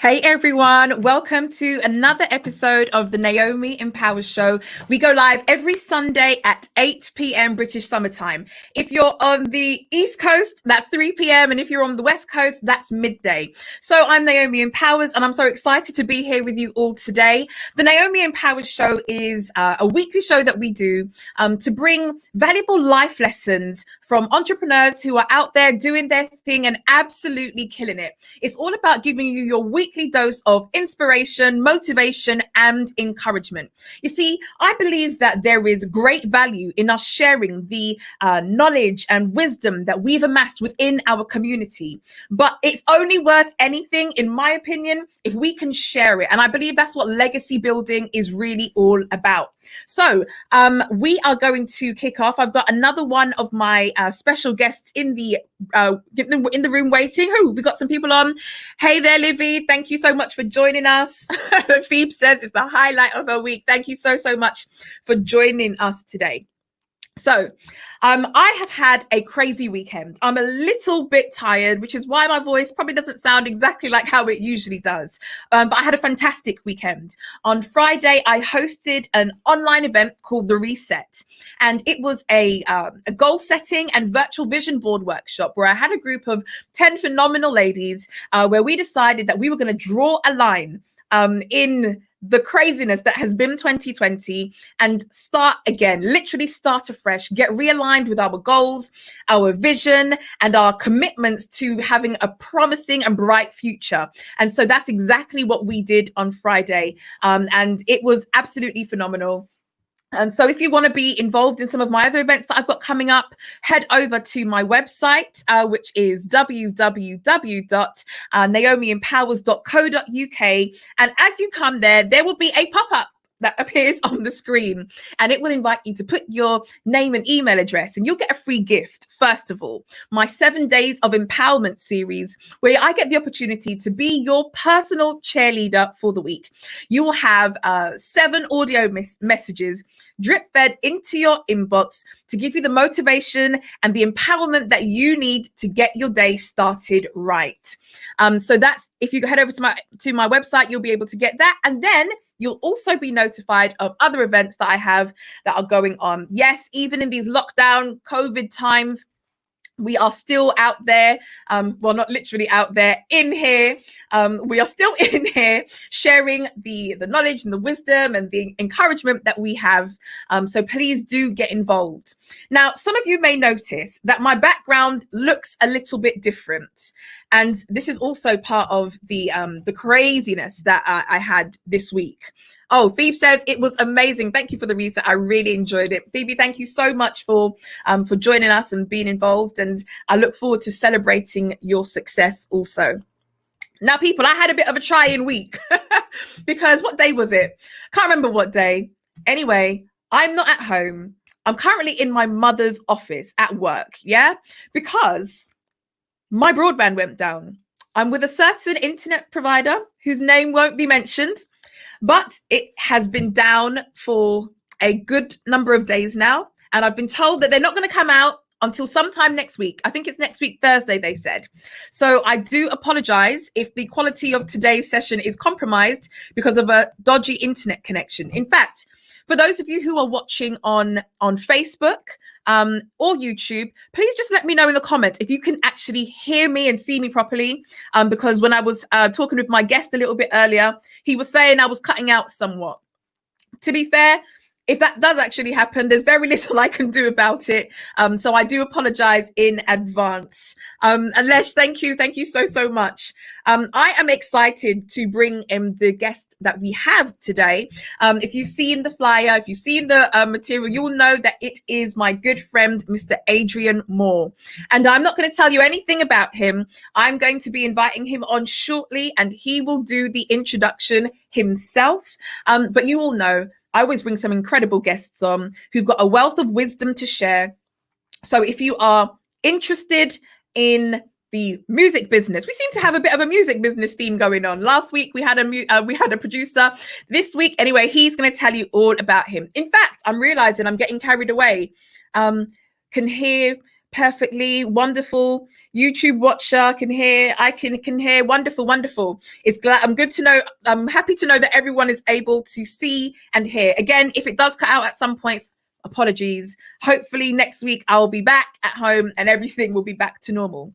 Hey everyone, welcome to another episode of the Naomi Empowers Show. We go live every Sunday at 8 p.m. British Summer Time. If you're on the East Coast, that's 3 p.m. And if you're on the West Coast, that's midday. So I'm Naomi Empowers and I'm so excited to be here with you all today. The Naomi Empowers Show is a weekly show that we do to bring valuable life lessons from entrepreneurs who are out there doing their thing and absolutely killing it. It's all about giving you your weekly dose of inspiration, motivation, and encouragement. You see, I believe that there is great value in us sharing the knowledge and wisdom that we've amassed within our community. But it's only worth anything, in my opinion, if we can share it. And I believe that's what legacy building is really all about. So we are going to kick off. I've got another one of my special guests in the room waiting. We got some people on. Hey there, Livy. Thank you so much for joining us. Phoebe says it's the highlight of her week. Thank you so much for joining us today. So I have had a crazy weekend. I'm a little bit tired, which is why my voice probably doesn't sound exactly like how it usually does. But I had a fantastic weekend. On Friday, I hosted an online event called The Reset. And it was a goal setting and virtual vision board workshop where I had a group of 10 phenomenal ladies where we decided that we were going to draw a line in the craziness that has been 2020 and start again, literally start afresh, get realigned with our goals, our vision, and our commitments to having a promising and bright future. And so that's exactly what we did on Friday. And it was absolutely phenomenal. And so if you want to be involved in some of my other events that I've got coming up, head over to my website, which is www.naomiempowers.co.uk. And as you come there will be a pop-up that appears on the screen, and it will invite you to put your name and email address, and you'll get a free gift. First of all, my 7 days of empowerment series, where I get the opportunity to be your personal cheerleader for the week. You will have 7 audio messages drip fed into your inbox to give you the motivation and the empowerment that you need to get your day started right. So that's, if you head over to my website, you'll be able to get that. And then you'll also be notified of other events that I have that are going on. Yes, even in these lockdown COVID times, we are still out there. Well, not literally out there, in here. We are still in here sharing the knowledge and the wisdom and the encouragement that we have. So please do get involved. Now, some of you may notice that my background looks a little bit different. And this is also part of the craziness that I had this week. Oh, Phoebe says it was amazing. Thank you for the reset. I really enjoyed it. Phoebe, thank you so much for joining us and being involved. And I look forward to celebrating your success also. Now, people, I had a bit of a trying week because what day was it? Can't remember what day. Anyway, I'm not at home. I'm currently in my mother's office at work. Yeah, because my broadband went down. I'm with a certain internet provider whose name won't be mentioned, but it has been down for a good number of days now. And I've been told that they're not going to come out until sometime next week. I think it's next week, Thursday, they said. So I do apologize if the quality of today's session is compromised because of a dodgy internet connection. In fact, for those of you who are watching on Facebook, or YouTube, please just let me know in the comments if you can actually hear me and see me properly. Because when I was talking with my guest a little bit earlier, he was saying I was cutting out somewhat. To be fair, if that does actually happen, there's very little I can do about it. So I do apologize in advance. Alesh, thank you so much. I am excited to bring in the guest that we have today. If you've seen the flyer, if you've seen the material, you'll know that it is my good friend, Mr. Adrian Moore. And I'm not going to tell you anything about him. I'm going to be inviting him on shortly, and he will do the introduction himself. But you all know, I always bring some incredible guests on who've got a wealth of wisdom to share. So if you are interested in the music business, we seem to have a bit of a music business theme going on. Last week we had a producer. This week, anyway, he's going to tell you all about him. In fact, I'm realizing I'm getting carried away. Can hear perfectly. Wonderful. YouTube watcher can hear. I can hear. Wonderful, wonderful. I'm good to know. I'm happy to know that everyone is able to see and hear. Again, if it does cut out at some points, apologies. Hopefully next week I'll be back at home and everything will be back to normal.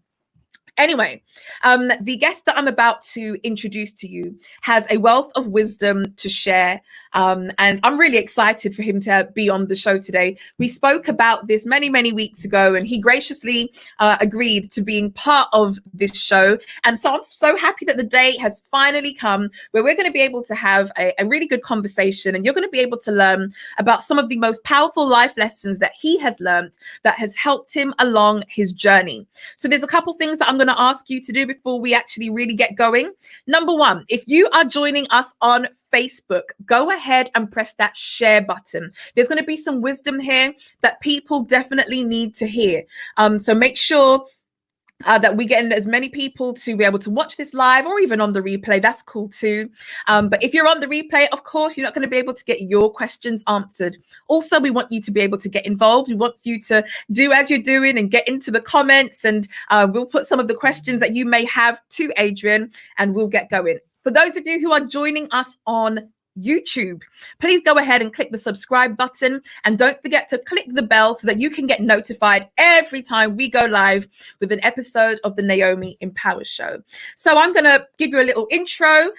Anyway, the guest that I'm about to introduce to you has a wealth of wisdom to share. And I'm really excited for him to be on the show today. We spoke about this many, many weeks ago, and he graciously agreed to being part of this show. And so I'm so happy that the day has finally come where we're going to be able to have a really good conversation. And you're going to be able to learn about some of the most powerful life lessons that he has learned that has helped him along his journey. So there's a couple things that I'm going to ask you to do before we actually really get going. Number one, if you are joining us on Facebook, go ahead and press that share button. There's going to be some wisdom here that people definitely need to hear. So make sure that we get as many people to be able to watch this live or even on the replay. That's cool too. But if you're on the replay, of course, you're not going to be able to get your questions answered. Also, we want you to be able to get involved. We want you to do as you're doing and get into the comments, and we'll put some of the questions that you may have to Adrian and we'll get going. For those of you who are joining us on YouTube, please go ahead and click the subscribe button, and don't forget to click the bell so that you can get notified every time we go live with an episode of the Naomi Empower Show. So I'm going to give you a little intro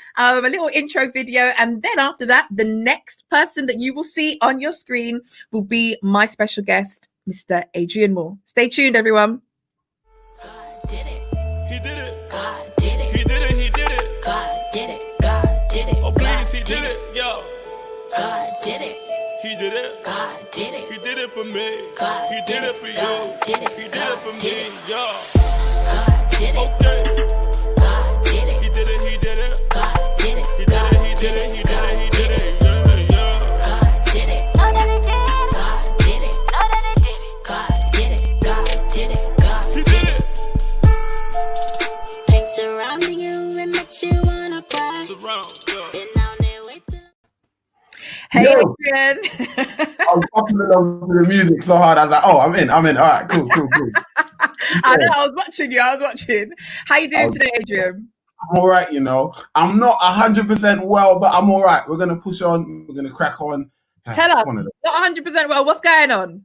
video, and then after that, the next person that you will see on your screen will be my special guest, Mr. Adrian Moore. Stay tuned, everyone. God did it. He did it. God did it. He did it. He did it. God did it. God did it. Oh, please, he did it. Yo. God did it. He did it. God did it. He did it for me. God he did it for you. Did it. He did it for me. Yo. God did it. Okay. God did it. He did it. He did it. God did it. He did it. He did it. He did it. He did it. God did it. God did it. God did it. God did it. God did it. He did it. Things surrounding you and makes you wanna cry. Surround. Been down there waiting. Hey, Yo. Adrian. I was popping along to the music so hard. I was like, "Oh, I'm in. All right, cool." I know, I was watching you. How you doing today, Adrian? I'm all right, you know. I'm not 100% well, but I'm all right. We're gonna push on. We're gonna crack on. Tell us. One of them. Not 100% well. What's going on?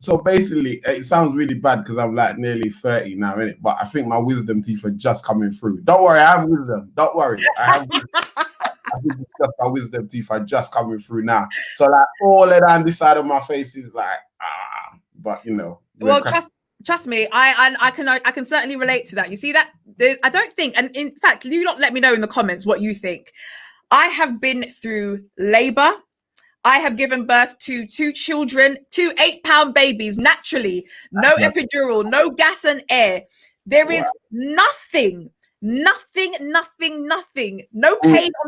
So basically, it sounds really bad because I'm like nearly 30 now, innit? But I think my wisdom teeth are just coming through. Don't worry, I have wisdom. Don't worry, I have wisdom. I think it's just my wisdom teeth are just coming through now. So like all down this side of my face is like but you know. Well, trust me, I can certainly relate to that. You see that? I don't think, and in fact, do not let me know in the comments what you think. I have been through labor. I have given birth to 2 children, 2 8-pound babies, naturally, no epidural, no gas and air. There is nothing, no pain on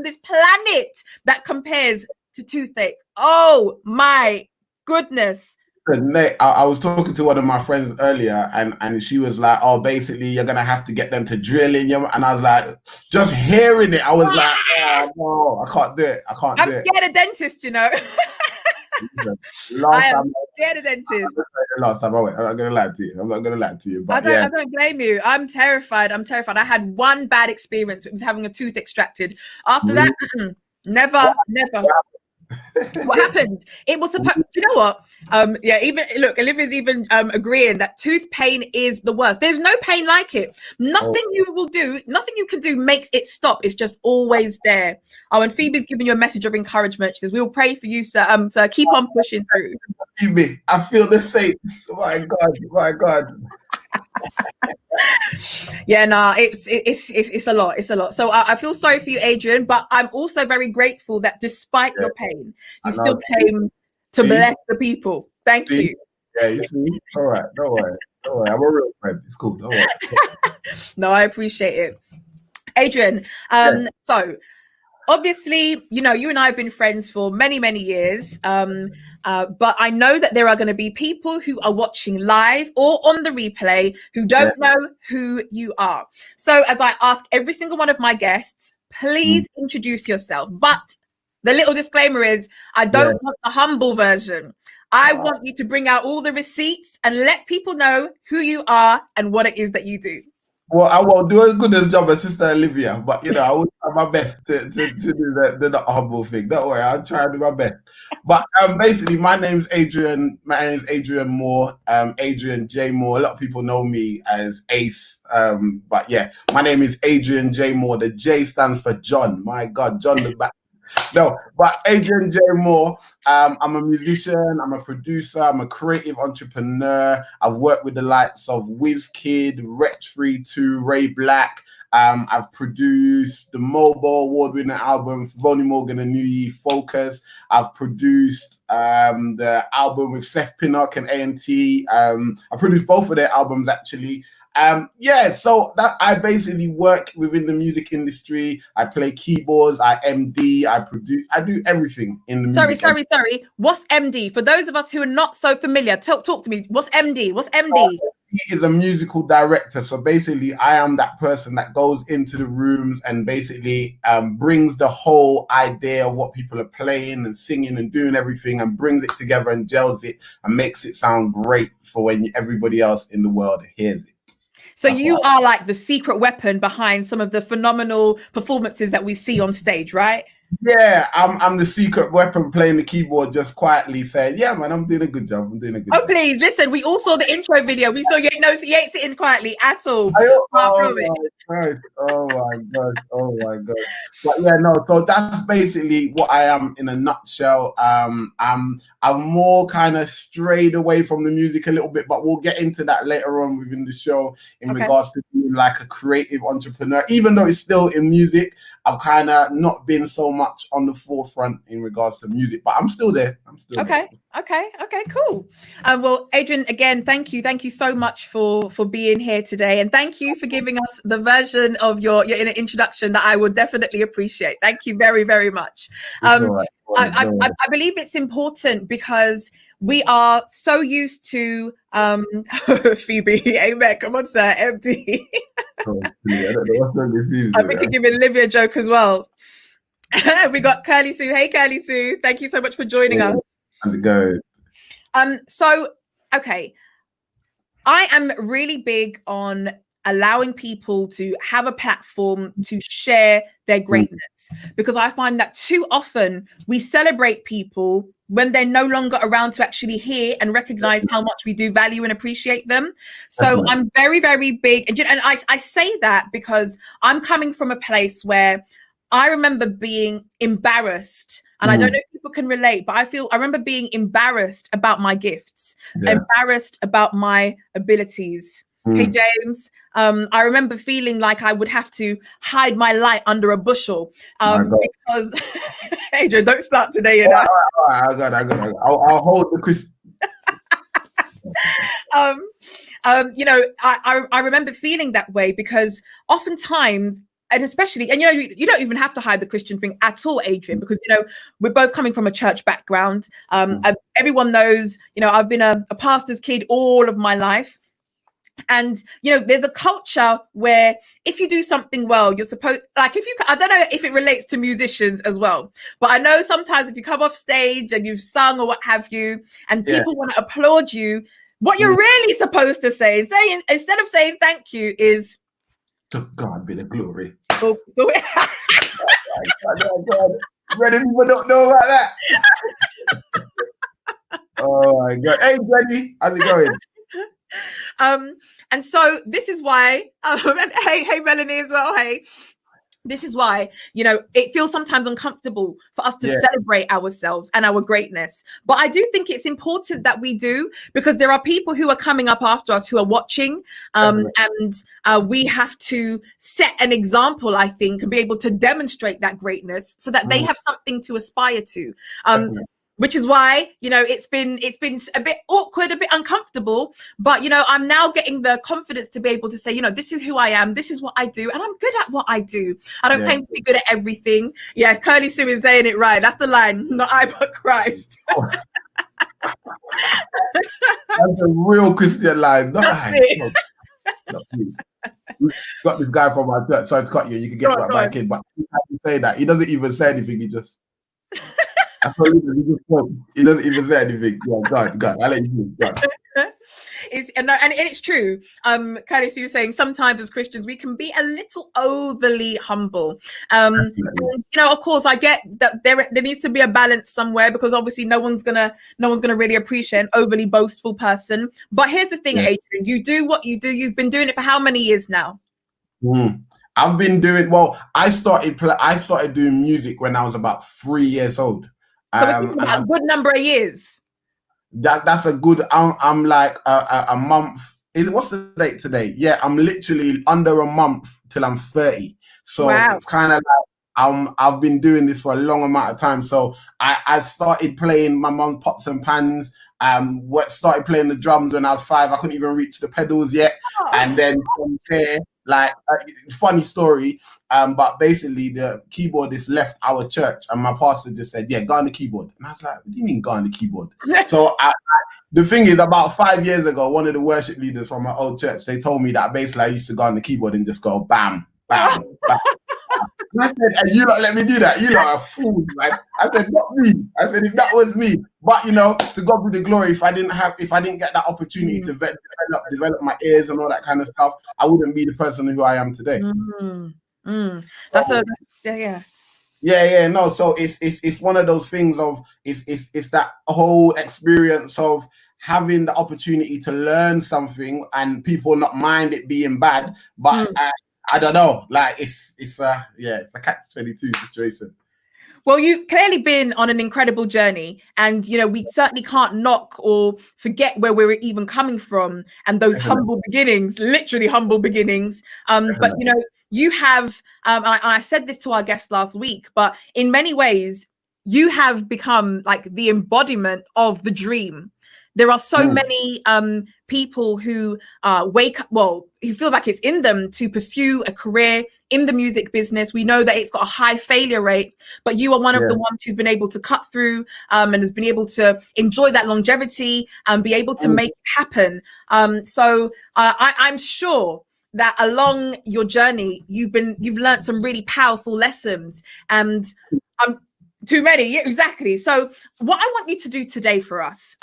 this planet that compares to toothache. Oh my goodness. Nate, I was talking to one of my friends earlier, and she was like, "Oh, basically, you're gonna have to get them to drill in you." And I was like, just hearing it, I was like, "Oh no, I can't do it. I can't do it." I'm scared of dentists, you know. I am scared of dentists. Last time I went, I'm not gonna lie to you. But I don't blame you. I'm terrified. I had one bad experience with having a tooth extracted. After that, never. What happened? It was supposed. You know what? Even look, Olivia's even agreeing that tooth pain is the worst. There's no pain like it. Nothing you can do makes it stop. It's just always there. Oh, and Phoebe's giving you a message of encouragement. She says, "We'll pray for you, sir. To keep on pushing through." Phoebe, I feel the same. My God. Yeah, nah, it's a lot. So I feel sorry for you, Adrian, but I'm also very grateful that despite your pain, you still came to bless the people. Thank you. Yeah, you see? All right, don't worry. I'm a real friend. It's cool. Don't worry. No, I appreciate it. Adrian, so obviously, you know, you and I have been friends for many, many years. But I know that there are going to be people who are watching live or on the replay who don't know who you are. So as I ask every single one of my guests, please introduce yourself. But the little disclaimer is I don't want the humble version. I want you to bring out all the receipts and let people know who you are and what it is that you do. Well, I won't do as good a job as Sister Olivia, but I will try my best to do the humble thing. Don't worry, I'll try to do my best. But basically, my name's Adrian. My name's Adrian Moore. Adrian J Moore. A lot of people know me as Ace. But yeah, my name is Adrian J Moore. The J stands for John. My God, John the Baptist. No, but Adrian J Moore. I'm a musician, I'm a producer, I'm a creative entrepreneur. I've worked with the likes of WizKid, Wretch32, Ray Black. I've produced the Mobile award-winning album Vonnie Morgan and New Year Focus. I've produced the album with Seth Pinnock and A&T. I produced both of their albums actually. So that I basically work within the music industry. I play keyboards, I MD, I produce, I do everything in the music. Sorry. What's MD? For those of us who are not so familiar, talk to me. What's MD? What's MD? He is a musical director. So basically, I am that person that goes into the rooms and basically brings the whole idea of what people are playing and singing and doing everything and brings it together and gels it and makes it sound great for when everybody else in the world hears it. So you are like the secret weapon behind some of the phenomenal performances that we see on stage, right? Yeah, I'm the secret weapon playing the keyboard, just quietly saying, "Yeah, man, I'm doing a good job. I'm doing a good job." Oh, please listen. We all saw the intro video. We saw you ain't sitting quietly at all. Oh my god! But yeah, no. So that's basically what I am in a nutshell. I'm more kind of strayed away from the music a little bit, but we'll get into that later on within the show in regards to being like a creative entrepreneur. Even though it's still in music, I've kind of not been so much on the forefront in regards to music, but I'm still there. Okay, cool. Well, Adrian, again, thank you so much for being here today, and thank you for giving us the version of your introduction that I would definitely appreciate. Thank you very, very much. I believe it's important because we are so used to Phoebe, amen. Come on, sir, empty. I think you're giving Olivia a joke as well. We got Curly Sue. Hey, Curly Sue. Thank you so much for joining us. So, okay. I am really big on allowing people to have a platform to share their greatness, because I find that too often we celebrate people when they're no longer around to actually hear and recognize how much we do value and appreciate them. So I'm very, very big. And I say that because I'm coming from a place where I remember being embarrassed, and I don't know if people can relate, but I remember being embarrassed about my gifts, embarrassed about my abilities. Hey, James. I remember feeling like I would have to hide my light under a bushel because Adrian, don't start today. I got it. I'll hold the question. I remember feeling that way because oftentimes, and especially, and you don't even have to hide the Christian thing at all, Adrian, because we're both coming from a church background. Everyone knows, I've been a pastor's kid all of my life. And, there's a culture where if you do something well, you're supposed, I don't know if it relates to musicians as well, but I know sometimes if you come off stage and you've sung or what have you, and people want to applaud you, what you're really supposed to say, instead of saying thank you, is, "To God be the glory." So God. Many people don't know about that. Oh my God. Hey, Jenny, how's it going? And so this is why, and hey, Melanie as well. Hey, this is why, it feels sometimes uncomfortable for us to celebrate ourselves and our greatness. But I do think it's important that we do, because there are people who are coming up after us who are watching, and we have to set an example, I think, and be able to demonstrate that greatness so that they have something to aspire to. Which is why, it's been a bit awkward, a bit uncomfortable, but, I'm now getting the confidence to be able to say, this is who I am. This is what I do. And I'm good at what I do. I don't claim to be good at everything. Yeah, Curly Sue is saying it right. That's the line. Not I, but Christ. That's a real Christian line. Not I. Not me. We've got this guy from our church. Sorry to cut you. You can get right back in. But he say that. He doesn't even say anything. He just... I told him he just spoke. He doesn't even say anything. Yeah, God, I'll let you do it. And it's true. Curtis, you were saying sometimes as Christians we can be a little overly humble. And, of course, I get that there needs to be a balance somewhere, because obviously no one's gonna really appreciate an overly boastful person. But here's the thing, Adrian, you do what you do. You've been doing it for how many years now? I've been doing I started doing music when I was about 3 years old. So a good number of years. That's a good. I'm like a month. What's the date today? Yeah, I'm literally under a month till I'm 30. So It's kind of like I've been doing this for a long amount of time. So I started playing my mum's pots and pans. Started playing the drums when I was 5. I couldn't even reach the pedals yet. And then from there, funny story. But basically the keyboardist left our church and my pastor just said, yeah, go on the keyboard. And I was like, what do you mean go on the keyboard? So the thing is, about 5 years ago, one of the worship leaders from my old church, they told me that basically I used to go on the keyboard and just go bam, bam, bam. And I said, and you lot let me do that. You lot are fools. Like, I said, not me. I said, if that was me. But to God be the glory. If I didn't get that opportunity to develop my ears and all that kind of stuff, I wouldn't be the person who I am today. No. So it's one of those things of it's that whole experience of having the opportunity to learn something and people not mind it being bad, but I don't know, it's a catch-22 situation. Well, you've clearly been on an incredible journey, and we certainly can't knock or forget where we're even coming from and those humble beginnings, literally humble beginnings. But you have, I said this to our guest last week, but in many ways, you have become like the embodiment of the dream. There are so many people who wake up, who feel like it's in them to pursue a career in the music business. We know that it's got a high failure rate, but you are one of the ones who's been able to cut through and has been able to enjoy that longevity and be able to make it happen. So I'm sure that along your journey, you've learned some really powerful lessons, and too many. Yeah, exactly. So what I want you to do today for us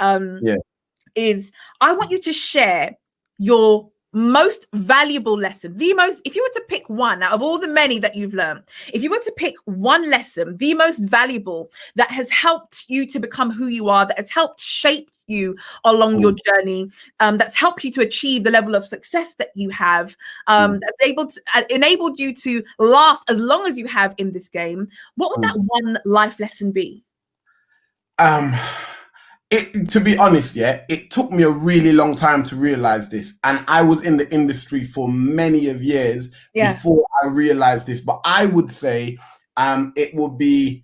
is I want you to share your most valuable lesson. If you were to pick one out of all the many that you've learned, if you were to pick one lesson, the most valuable that has helped you to become who you are, that has helped shape you along your journey, that's helped you to achieve the level of success that you have, that's enabled you to last as long as you have in this game, what would that one life lesson be? To be honest, it took me a really long time to realize this, and I was in the industry for many of years before I realized this. But I would say it will be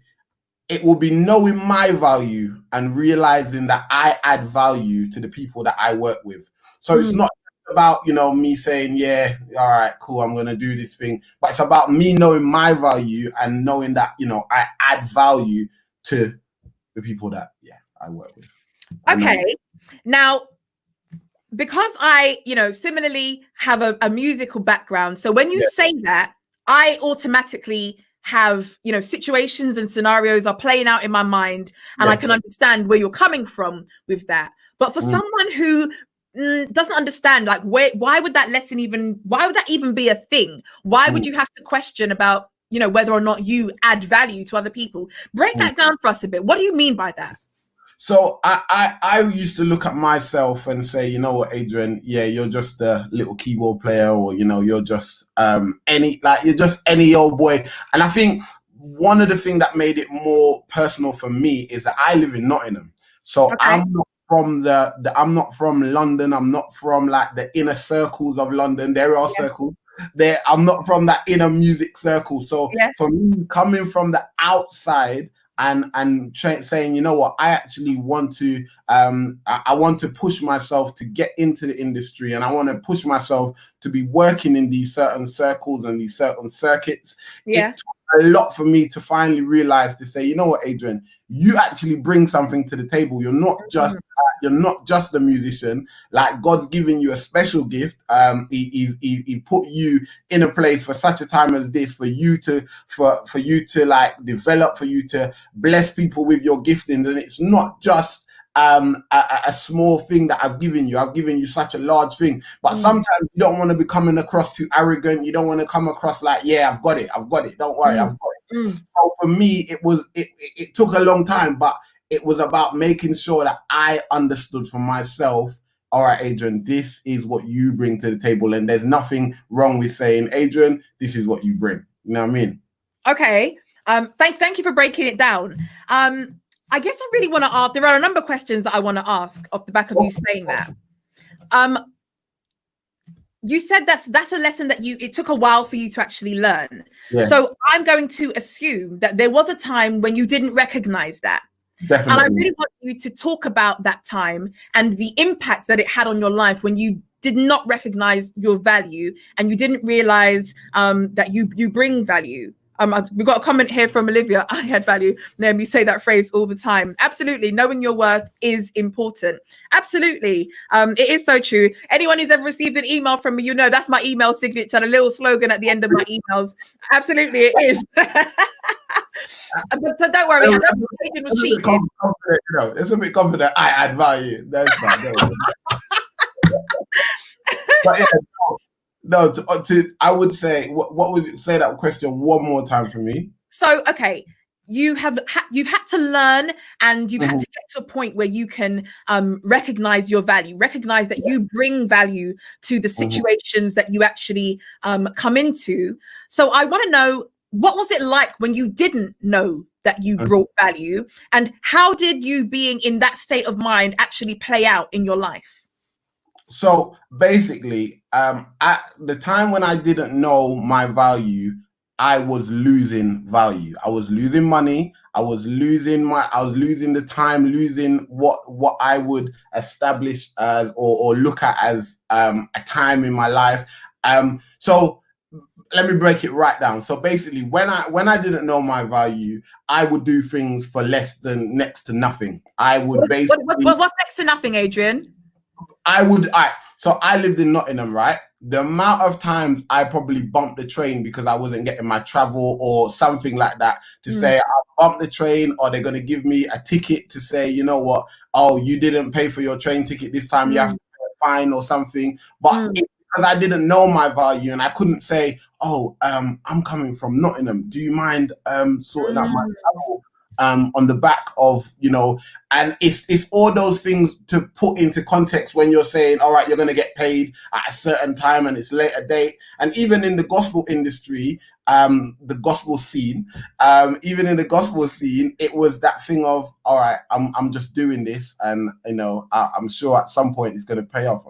knowing my value and realizing that I add value to the people that I work with. So it's not about me saying, yeah, all right, cool, I'm gonna do this thing, but it's about me knowing my value and knowing that I add value to the people that I work with. Okay, now because I similarly have a musical background, so when you say that, I automatically have situations and scenarios are playing out in my mind, and I can understand where you're coming from with that. But for someone who doesn't understand, like, why would that even be a thing? Why would you have to question about whether or not you add value to other people? Break that down for us a bit. What do you mean by that? So I used to look at myself and say, you know what, Adrian, you're just a little keyboard player, or you're just you're just any old boy. And I think one of the things that made it more personal for me is that I live in Nottingham. So I'm not from I'm not from London. I'm not from like the inner circles of London. There are circles there. I'm not from that inner music circle. So for me, coming from the outside and saying, you know what, I actually want to I want to push myself to get into the industry, and I want to push myself to be working in these certain circles and these certain circuits. It took a lot for me to finally realize to say, you know what, Adrian, you actually bring something to the table. You're not just a musician. Like, God's given you a special gift. He put you in a place for such a time as this, for you to like develop, for you to bless people with your giftings. And it's not just a small thing that I've given you such a large thing, but sometimes you don't want to be coming across too arrogant. You don't want to come across like, yeah, I've got it, don't worry, I've got it. So for me, it took a long time, but it was about making sure that I understood for myself, all right, Adrian, this is what you bring to the table, and there's nothing wrong with saying, Adrian, this is what you bring. You know what I mean? Okay. Thank you for breaking it down. I guess I really want to ask, there are a number of questions that I want to ask off the back of you saying that. You said that's a lesson that it took a while for you to actually learn. Yeah. So I'm going to assume that there was a time when you didn't recognize that. Definitely. And I really want you to talk about that time and the impact that it had on your life when you did not recognize your value and you didn't realize that you bring value. We've got a comment here from Olivia. I had value. Naomi, say that phrase all the time. Absolutely. Knowing your worth is important. Absolutely. It is so true. Anyone who's ever received an email from me, you know that's my email signature and a little slogan at the end of my emails. Absolutely, it is. But so don't worry. I don't think it was cheating. It's a bit confident. I add value. That's fine. But yeah, no, I would say, what would you say that question one more time for me? So, okay, you've had to learn and you've had to get to a point where you can recognize your value, recognize that you bring value to the situations that you actually come into. So I want to know, what was it like when you didn't know that you brought value, and how did you being in that state of mind actually play out in your life? So basically, at the time when I didn't know my value, I was losing value. I was losing money. I was losing the time, losing what I would establish as or look at as a time in my life. So let me break it right down. So basically, when I didn't know my value, I would do things for less than next to nothing. I would what's next to nothing, Adrian? So I lived in Nottingham, right? The amount of times I probably bumped the train because I wasn't getting my travel or something like that, to say I bumped the train, or they're going to give me a ticket to say, you know what, oh, you didn't pay for your train ticket this time, you have to pay a fine or something. But because I didn't know my value and I couldn't say, oh, I'm coming from Nottingham, do you mind sorting out my travel? On the back of, and it's all those things to put into context when you're saying, all right, you're going to get paid at a certain time and it's later date. And even in the gospel industry, the gospel scene, it was that thing of, all right, I'm just doing this, and I'm sure at some point it's going to pay off.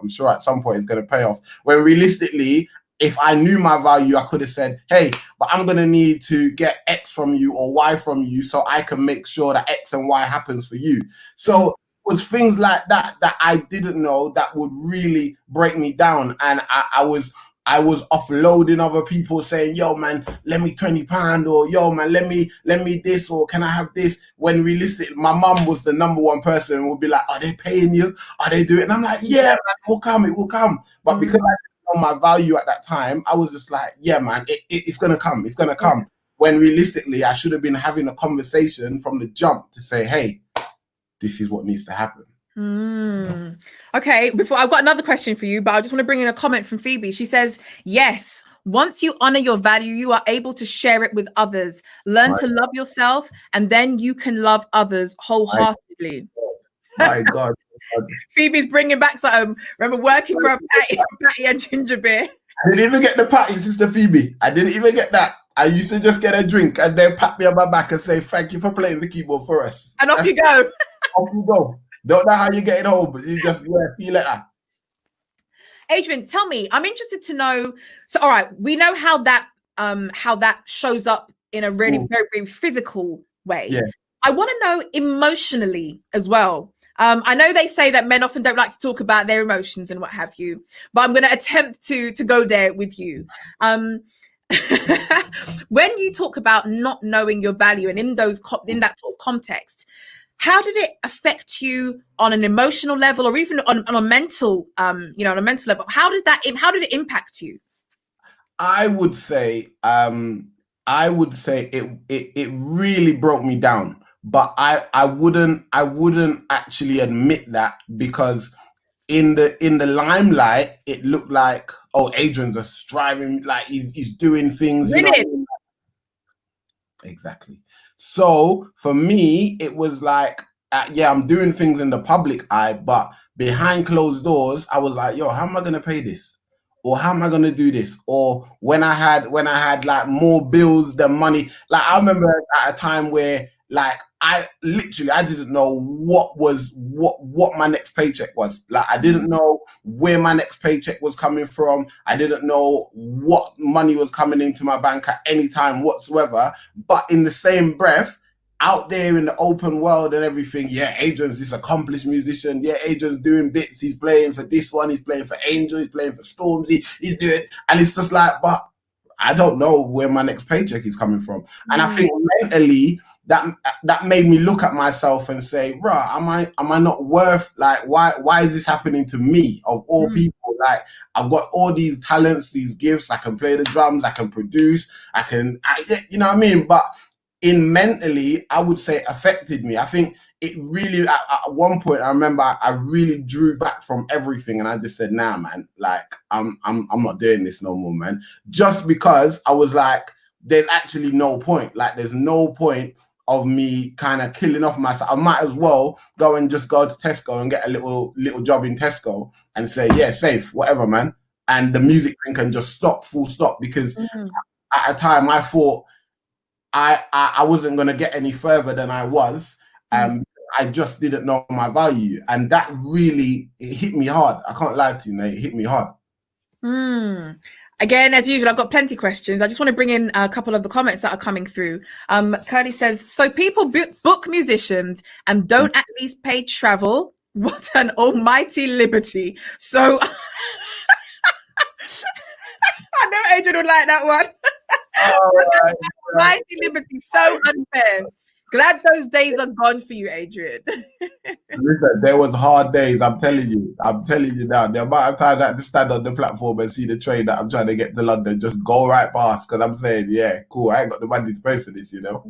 When realistically, if I knew my value, I could have said, hey, but I'm going to need to get X from you or Y from you so I can make sure that X and Y happens for you. So it was things like that I didn't know that would really break me down. And I was offloading other people, saying, yo, man, let me £20, or yo, man, let me this, or can I have this? When realistically, my mum was the number one person and would be like, are they paying you? Are they doing it? And I'm like, yeah, man, it will come. But because I my value at that time, I was just like, yeah, man, it's gonna come. When realistically, I should have been having a conversation from the jump to say, hey, this is what needs to happen. Okay, before I've got another question for you, but I just want to bring in a comment from Phoebe. She says, yes, once you honor your value, you are able to share it with others. Learn to love yourself, and then you can love others wholeheartedly. My God. Phoebe's bringing back something. Remember working for a patty and ginger beer? I didn't even get the patty, Sister Phoebe. I didn't even get that. I used to just get a drink and then pat me on my back and say, thank you for playing the keyboard for us. And off you go. Off you go. Don't know how you get it home, but you just, see you later. Adrian, tell me, I'm interested to know. So, all right, we know how that shows up in a really very, very physical way. Yeah. I want to know emotionally as well. I know they say that men often don't like to talk about their emotions and what have you, but I'm going to attempt to go there with you. when you talk about not knowing your value and in those in that sort of context, how did it affect you on an emotional level or even on a mental, on a mental level? How did it impact you? I would say it really broke me down. But I wouldn't actually admit that, because in the limelight it looked like, oh, Adrian's a striving, like he's doing things, Really? Exactly. So for me, it was like, yeah, I'm doing things in the public eye, but behind closed doors, I was like, yo, how am I gonna pay this? Or how am I gonna do this? Or when I had like more bills than money. Like I remember at a time where like I didn't know what my next paycheck was. Like I didn't know where my next paycheck was coming from. I didn't know what money was coming into my bank at any time whatsoever. But in the same breath, out there in the open world and everything, yeah, Adrian's this accomplished musician. Yeah, Adrian's doing bits. He's playing for this one. He's playing for Angel. He's playing for Stormzy. He's doing, and it's just like, but I don't know where my next paycheck is coming from. And I think mentally that made me look at myself and say, bruh, am I not worth, like, why is this happening to me of all people? Like, I've got all these talents, these gifts. I can play the drums. I can produce. You know what I mean? But mentally, I would say affected me. I think it really, at one point, I remember I really drew back from everything, and I just said, nah, man, like I'm not doing this no more, man. Just because I was like, there's actually no point. Like, there's no point of me kind of killing off myself. I might as well go to Tesco and get a little job in Tesco and say, yeah, safe, whatever, man. And the music thing can just stop, full stop, because at a time I thought I wasn't going to get any further than I was. I just didn't know my value. And that really, it hit me hard. I can't lie to you, Nate. It hit me hard. Again, as usual, I've got plenty of questions. I just want to bring in a couple of the comments that are coming through. Curly says, so people book musicians and don't at least pay travel. What an almighty liberty. So I know Adrian would like that one. Almighty liberty, so unfair. Glad those days are gone for you, Adrian. Listen, there was hard days. I'm telling you now. The amount of times I had to stand on the platform and see the train that I'm trying to get to London just go right past, because I'm saying, yeah, cool, I ain't got the money to pay for this, you know.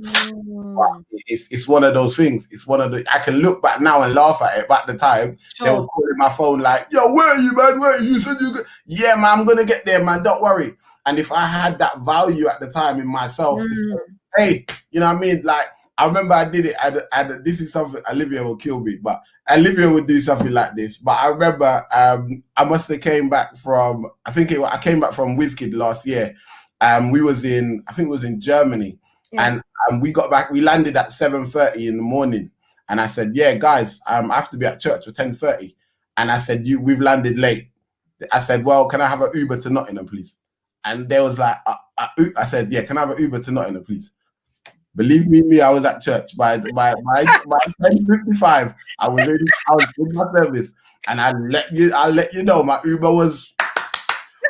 But it's one of those things. It's one of the. I can look back now and laugh at it. But at the time, they were calling my phone like, "Yo, where are you, man? Where are you?" Said you. Yeah, man, I'm gonna get there, man. Don't worry. And if I had that value at the time in myself, to say, hey, you know what I mean, like. I remember I did it. This is something Olivia will kill me, but Olivia would do something like this. But I remember I must have came back from. I came back from WizKid last year. We was in. I think it was in Germany, and we got back. We landed at 7:30 in the morning, and I said, "Yeah, guys, I have to be at church for 10:30." And I said, we've landed late." I said, "Well, can I have an Uber to Nottingham, please?" And they was like, I said, "Yeah, can I have an Uber to Nottingham, please?" Believe me, I was at church by 10:55. I was in my service, and I'll let you know my Uber was.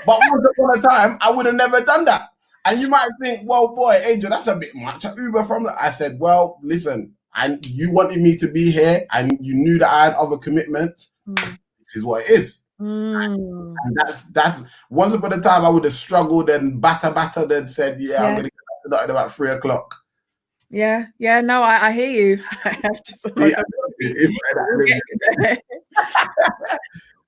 But once upon a time, I would have never done that. And you might think, well, boy, Adrian, that's a bit much. An Uber from. I said, well, listen, and you wanted me to be here, and you knew that I had other commitments. This is what it is. And that's once upon a time I would have struggled and battered and said, yeah, I'm gonna get back to that at about 3:00. Yeah, no, I hear you. I have to.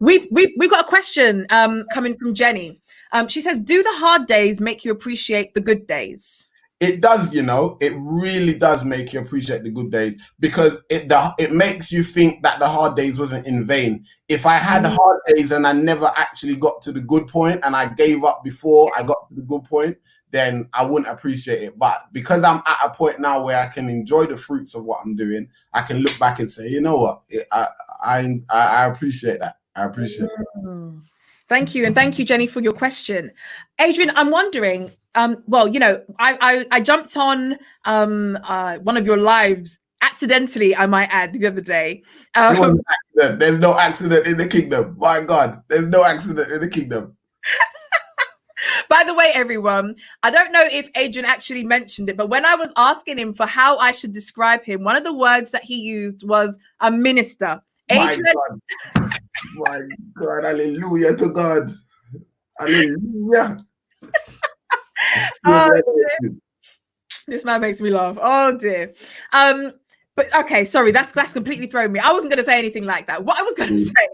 We've got a question coming from Jenny. She says, "Do the hard days make you appreciate the good days?" It does, you know. It really does make you appreciate the good days, because it makes you think that the hard days wasn't in vain. If I had hard days and I never actually got to the good point, and I gave up before I got to the good point, then I wouldn't appreciate it. But because I'm at a point now where I can enjoy the fruits of what I'm doing, I can look back and say, you know what, I appreciate that. I appreciate it. Thank you. And thank you, Jenny, for your question. Adrian, I'm wondering, well, you know, I jumped on one of your lives accidentally, I might add, the other day. There's no accident in the kingdom. My God, there's no accident in the kingdom. By the way, everyone, I don't know if Adrian actually mentioned it, but when I was asking him for how I should describe him, one of the words that he used was a minister. My Adrian, God. My God. Hallelujah to God. Hallelujah. oh, dear. This man makes me laugh. Oh dear. But okay, sorry, that's completely thrown me. I wasn't going to say anything like that. What I was going to say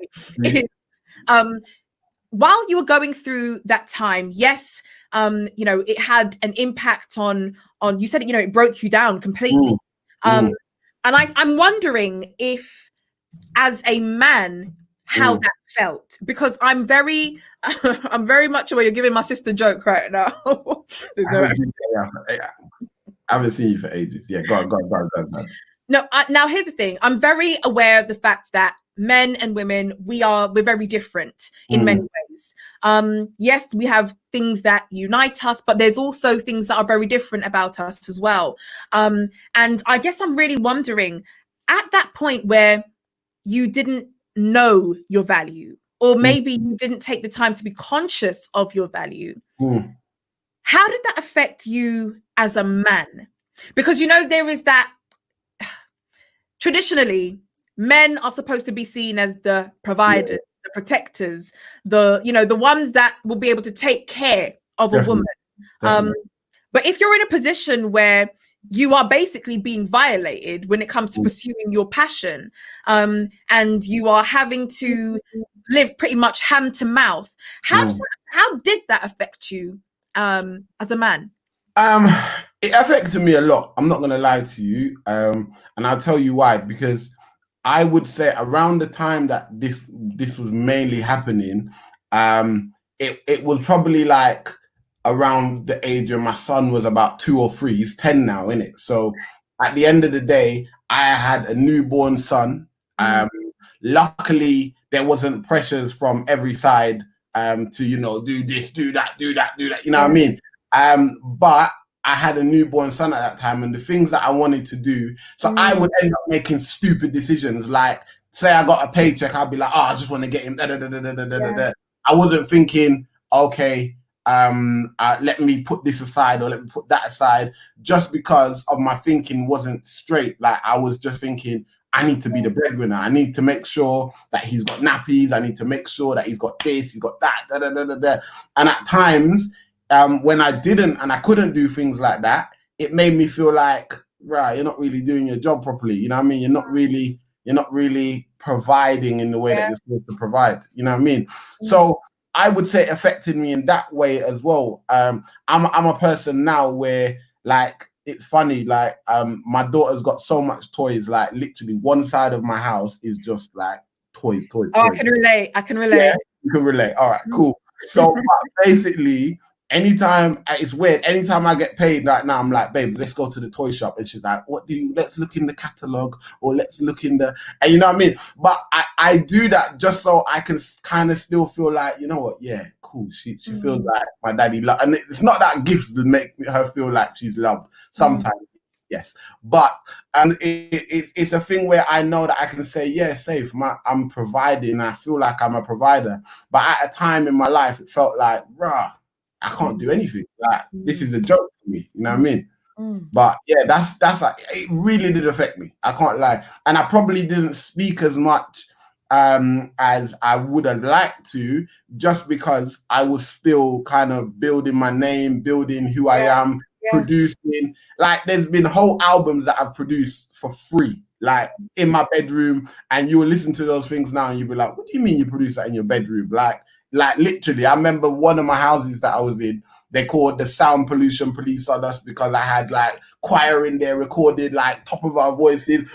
is, while you were going through that time, yes, you know, it had an impact on you said, you know, it broke you down completely. And I'm wondering if, as a man, how that felt, because I'm very much aware you're giving my sister a joke right now. There's no I haven't seen you for ages. Yeah, go on. No, now here's the thing. I'm very aware of the fact that men and women, we're very different in many ways. Yes, we have things that unite us, but there's also things that are very different about us as well. And I guess I'm really wondering, at that point where you didn't know your value, or maybe you didn't take the time to be conscious of your value, how did that affect you as a man? Because, you know, there is that, traditionally, men are supposed to be seen as the providers, the protectors, the ones that will be able to take care of a woman. But if you're in a position where you are basically being violated when it comes to pursuing your passion, and you are having to live pretty much hand to mouth, how did that affect you as a man? It affected me a lot. I'm not gonna lie to you, and I'll tell you why. Because I would say around the time that this was mainly happening, it was probably like around the age of my son was about 2 or 3. He's 10 now, innit? So at the end of the day, I had a newborn son. Luckily, there wasn't pressures from every side to, you know, do this, do that. You know what I mean? But I had a newborn son at that time, and the things that I wanted to do, so I would end up making stupid decisions. Like, say I got a paycheck, I'd be like, oh, I just want to get him. I wasn't thinking, okay, let me put this aside or let me put that aside, just because of my thinking wasn't straight. Like, I was just thinking, I need to be the breadwinner. I need to make sure that he's got nappies. I need to make sure that he's got this, he's got that, And at times, when I didn't and I couldn't do things like that, it made me feel like, right, you're not really doing your job properly. You know what I mean? You're not really providing in the way that you're supposed to provide. You know what I mean? So I would say it affected me in that way as well. I'm a person now where, like, it's funny, like, my daughter's got so much toys, like literally one side of my house is just like toys. Oh, toys. I can relate. Yeah, you can relate. All right, cool. So basically, anytime, it's weird, anytime I get paid right now, I'm like, babe, let's go to the toy shop. And she's like, let's look in the catalog, or let's look in the, and you know what I mean? But I do that just so I can kind of still feel like, you know what? Yeah, cool. She feels like my daddy and it's not that gifts that make her feel like she's loved. Sometimes, yes. But it's a thing where I know that I can say, yeah, safe, I'm providing, and I feel like I'm a provider. But at a time in my life, it felt like, rah, I can't do anything. Like, this is a joke for me. You know what I mean? But yeah, that's like, it really did affect me. I can't lie. And I probably didn't speak as much as I would have liked to, just because I was still kind of building my name, building who I am, producing. Like, there's been whole albums that I've produced for free, like in my bedroom, and you will listen to those things now and you'll be like, what do you mean you produce that in your bedroom? Like literally, I remember one of my houses that I was in, they called the sound pollution police on us because I had like choir in there recorded like top of our voices.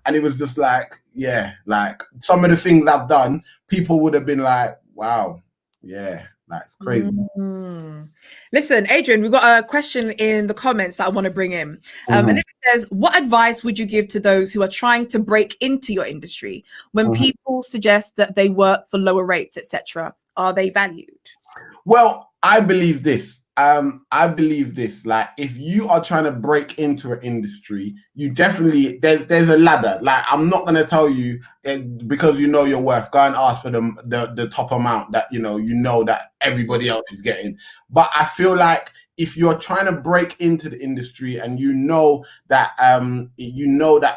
And it was just like, yeah, like some of the things I've done, people would have been like, wow, yeah, that's crazy. Listen, Adrian, we've got a question in the comments that I want to bring in. And it says, what advice would you give to those who are trying to break into your industry when people suggest that they work for lower rates, etc.? Are they valued? Well, I believe this. Like, if you are trying to break into an industry, you definitely, there's a ladder. Like, I'm not going to tell you, because you know your worth, go and ask for the top amount that you know that everybody else is getting. But I feel like if you're trying to break into the industry and you know that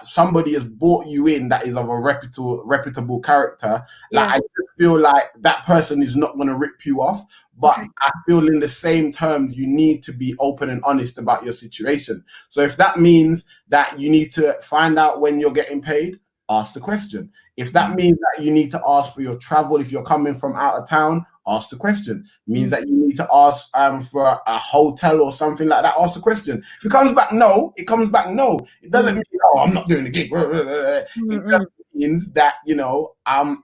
somebody has brought you in that is of a reputable character, like I just feel like that person is not going to rip you off. But I feel in the same terms, you need to be open and honest about your situation. So if that means that you need to find out when you're getting paid, ask the question. If that means that you need to ask for your travel, if you're coming from out of town, ask the question. It means that you need to ask for a hotel or something like that, ask the question. If it comes back no, it comes back no. It doesn't mean, oh, I'm not doing the gig. It just means that,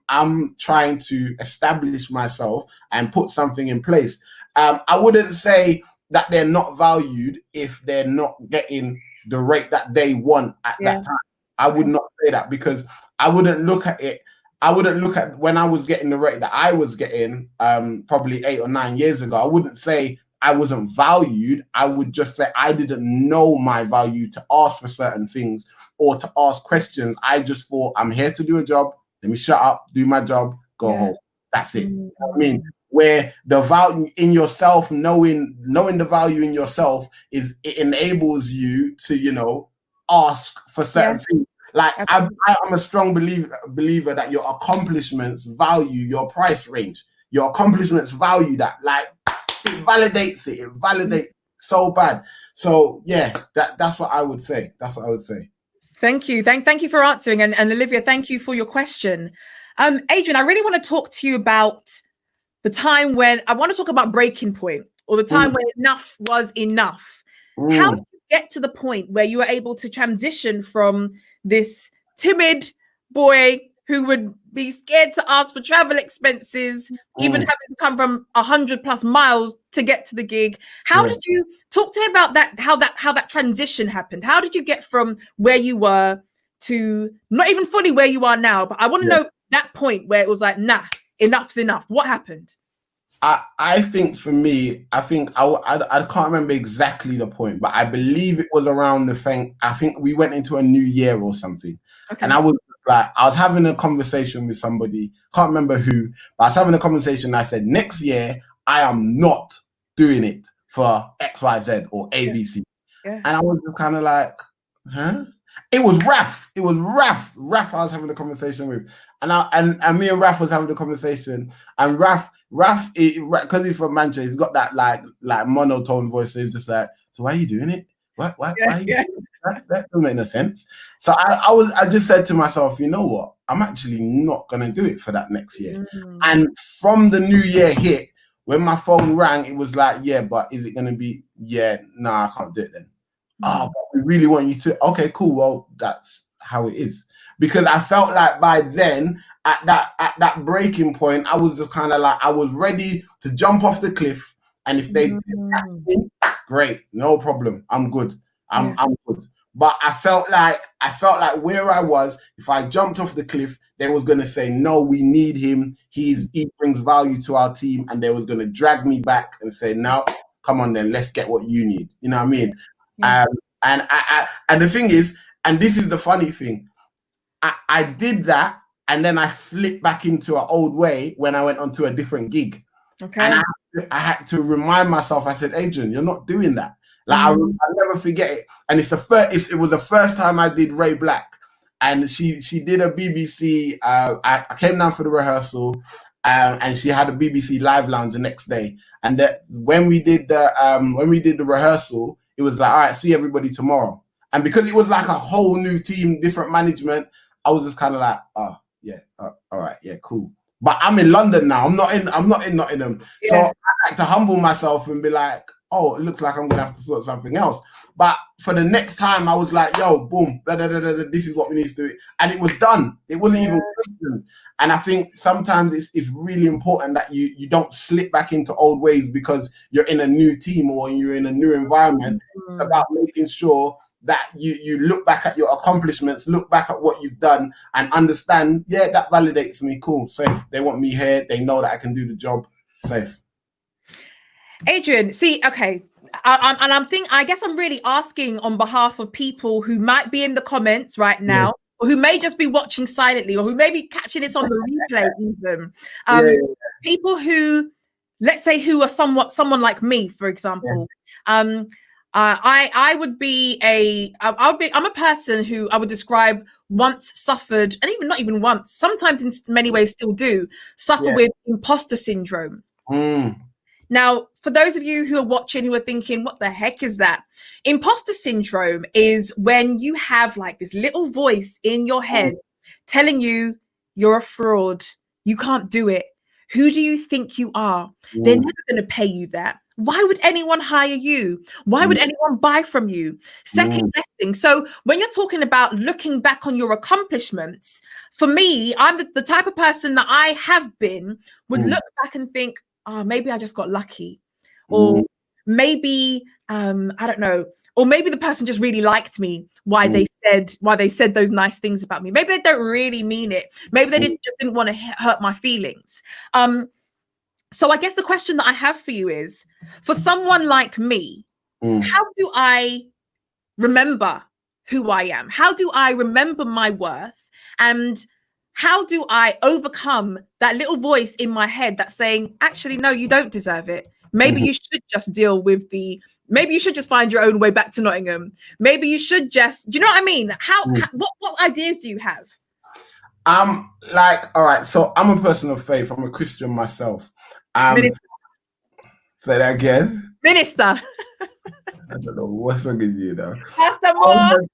I'm trying to establish myself and put something in place. I wouldn't say that they're not valued if they're not getting the rate that they want at that time. I would not say that, because I wouldn't look at it. I wouldn't look at when I was getting the rate that I was getting probably 8 or 9 years ago. I wouldn't say I wasn't valued. I would just say I didn't know my value to ask for certain things or to ask questions. I just thought, I'm here to do a job. Let me shut up, do my job, go home. That's it. You know what I mean? Where the value in yourself, knowing the value in yourself, it enables you to, ask for certain things. Like I'm a strong believer that your accomplishments value your price range. Your accomplishments value that. Like it validates it. It validates so bad. So that's what I would say. That's what I would say. Thank you. Thank you for answering. And Olivia, thank you for your question. Adrian, I really want to talk to you about the time when I want to talk about breaking point, or the time when enough was enough. How did you get to the point where you were able to transition from this timid boy who would be scared to ask for travel expenses, even having to come from 100+ miles to get to the gig? How did you talk to me about that? How that transition happened? How did you get from where you were to not even fully where you are now? But I want to know that point where it was like, nah, enough's enough. What happened? I think for me, I can't remember exactly the point, but I believe it was around the thing. I think we went into a new year or something. And I was having a conversation with somebody, can't remember who, but I was having a conversation. I said, next year, I am not doing it for XYZ or ABC. And I was just kind of like, huh? It was Raf. It was Raf. Raf I was having a conversation with. And me and Raf was having a conversation. And Raf, because he's from Manchester, he's got that like monotone voice. So he's just like, so why are you doing it? Why are you doing it? That doesn't make no sense. So I just said to myself, you know what? I'm actually not gonna do it for that next year. And from the new year hit, when my phone rang, it was like, but is it gonna be? Nah, I can't do it then. Oh, but we really want you to. Okay, cool. Well, that's how it is. Because I felt like by then, at that breaking point, I was just kind of like, I was ready to jump off the cliff. And if they did that thing, great, no problem. I'm good. I'm good. But I felt like where I was, if I jumped off the cliff, they was gonna say, no, we need him. He brings value to our team, and they was gonna drag me back and say, no, come on then, let's get what you need. You know what I mean? And the thing is, and this is the funny thing, I did that, and then I flipped back into an old way when I went onto a different gig. Okay. And I had to remind myself. I said, Adrian, you're not doing that. Like I'll never forget it. And it was the first time I did Ray Black, and she did a BBC. I came down for the rehearsal, and she had a BBC Live Lounge the next day. And when we did the rehearsal, it was like, all right, see everybody tomorrow. And because it was like a whole new team, different management, I was just kind of like, all right, cool. But I'm in London now. I'm not in Nottingham. So I had to humble myself and be like, oh, it looks like I'm gonna have to sort something else. But for the next time, I was like, yo, boom, this is what we need to do. And it was done. It wasn't even questioned. And I think sometimes it's really important that you don't slip back into old ways because you're in a new team or you're in a new environment. It's about making sure that you look back at your accomplishments, look back at what you've done, and understand, that validates me. Cool, safe. They want me here. They know that I can do the job. Safe. Adrian, see, okay, I guess I'm really asking on behalf of people who might be in the comments right now, or who may just be watching silently, or who may be catching this on the replay even. People who, let's say, who are someone like me, for example. I would be I'm a person who I would describe once suffered, and even not even once, sometimes in many ways still do suffer with imposter syndrome. Now, for those of you who are watching who are thinking, what the heck is that? Imposter syndrome is when you have like this little voice in your head telling you you're a fraud, you can't do it. Who do you think you are? They're never going to pay you that. Why would anyone hire you? Why would anyone buy from you? Second guessing. So when you're talking about looking back on your accomplishments, for me, I'm the type of person that I have been would look back and think, oh, maybe I just got lucky. Or maybe, I don't know. Or maybe the person just really liked me, why they said those nice things about me. Maybe they don't really mean it. Maybe they just didn't want to hurt my feelings. So I guess the question that I have for you is, for someone like me, how do I remember who I am? How do I remember my worth? And how do I overcome that little voice in my head that's saying, actually, no, you don't deserve it. Maybe you should just maybe you should just find your own way back to Nottingham. Maybe you should just, do you know what I mean? What ideas do you have? All right, so I'm a person of faith. I'm a Christian myself. Say that again. Minister. I don't know what's wrong with you though. Pastor Moore.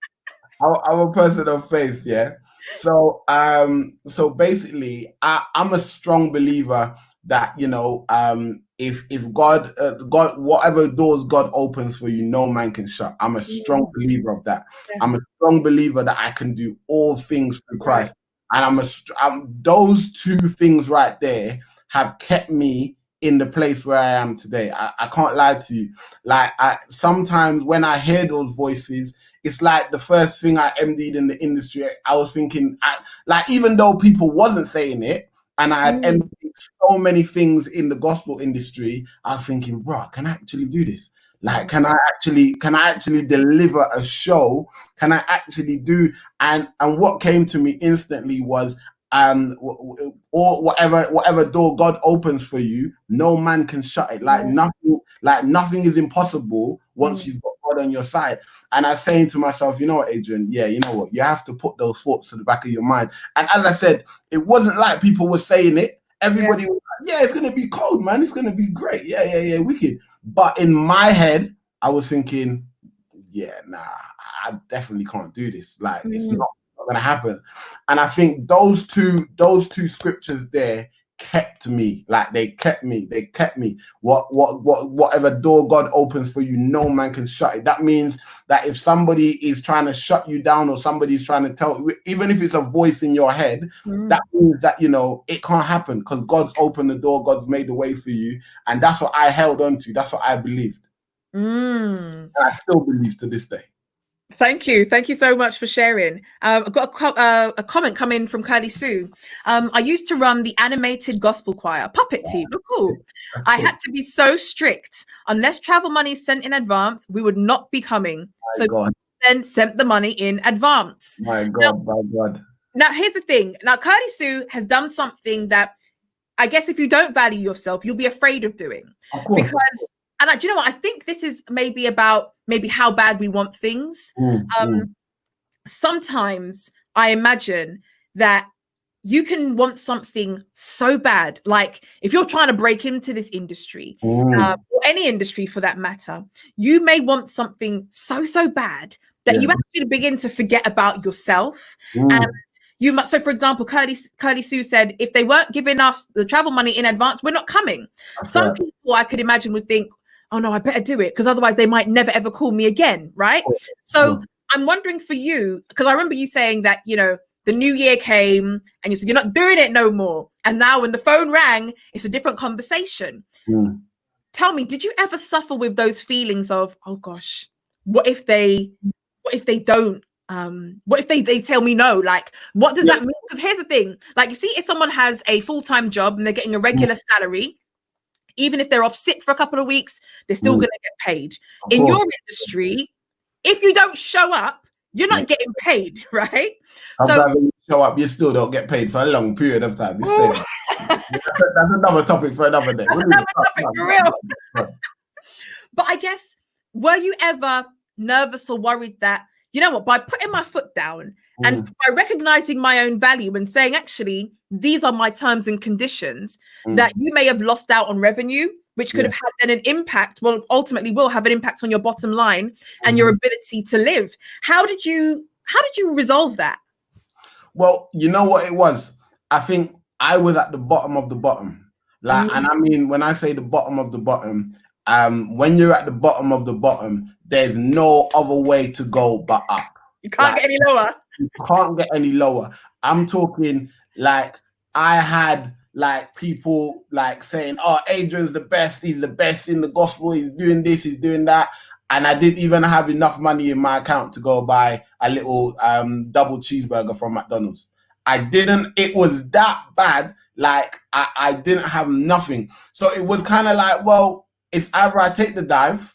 I'm a person of faith, yeah. So basically, I'm a strong believer that if God, whatever doors God opens for you, no man can shut. I'm a strong believer of that. Yeah. I'm a strong believer that I can do all things through Christ, and those two things right there have kept me in the place where I am today. I can't lie to you. Like sometimes when I hear those voices, it's like the first thing I MD'd in the industry, I was thinking, even though people wasn't saying it, and I had MD'd so many things in the gospel industry, I was thinking, right, can I actually do this? Like, can I actually deliver a show? Can I actually do? And what came to me instantly was, or whatever door God opens for you, no man can shut it. Nothing is impossible once you've got God on your side. And I was saying to myself, you know what, Adrian? Yeah, you know what? You have to put those thoughts to the back of your mind. And as I said, it wasn't like people were saying it. Everybody was like, yeah, it's gonna be cold, man. It's gonna be great. Yeah, wicked. But in my head, I was thinking, yeah, nah, I definitely can't do this. Like, it's not gonna happen. And I think those two scriptures there kept me. Like, they kept me. Whatever door God opens for you, no man can shut it. That means that if somebody is trying to shut you down, or somebody's trying to tell, even if it's a voice in your head, that means that it can't happen, because God's opened the door, God's made the way for you. And that's what I held on to. That's what I believed. And I still believe to this day. Thank you so much for sharing. I've got a comment coming from Curly Sue. I used to run the animated gospel choir puppet team. Oh, cool. I had to be so strict. Unless travel money is sent in advance, we would not be coming. God. Then sent the money in advance. My God. Now here's the thing. Now Curly Sue has done something that I guess if you don't value yourself, you'll be afraid of doing. Because, and do you know what? I think this is maybe about how bad we want things. Sometimes I imagine that you can want something so bad. Like if you're trying to break into this industry, or any industry for that matter, you may want something so bad that you actually begin to forget about yourself. And you must. So, for example, Curly Sue said, if they weren't giving us the travel money in advance, we're not coming. Some people I could imagine would think, oh no, I better do it, because otherwise they might never ever call me again, right? So I'm wondering for you, because I remember you saying that, the new year came and you said you're not doing it no more. And now when the phone rang, it's a different conversation. Tell me, did you ever suffer with those feelings of, oh gosh, what if they don't, what if they tell me no? Like, what does that mean? Because here's the thing, like, you see, if someone has a full-time job and they're getting a regular salary, even if they're off sick for a couple of weeks, they're still going to get paid. In your industry, if you don't show up, you're not getting paid, right? Sometimes when you show up, you still don't get paid for a long period of time. That's another topic for another day. That's another topic for real. But I guess, were you ever nervous or worried that, you know what, by putting my foot down and by recognizing my own value and saying, actually, these are my terms and conditions, that you may have lost out on revenue, which could have had then an impact, well, ultimately will have an impact on your bottom line and your ability to live. How did you resolve that? Well, you know what it was? I think I was at the bottom of the bottom. Like, and I mean, when I say the bottom of the bottom, when you're at the bottom of the bottom, there's no other way to go but up. You can't get any lower. You can't get any lower. I'm talking like I had like people like saying, oh, Adrian's the best. He's the best in the gospel. He's doing this, he's doing that. And I didn't even have enough money in my account to go buy a little double cheeseburger from McDonald's. I didn't. It was that bad. Like I didn't have nothing. So it was kind of like, well, it's either I take the dive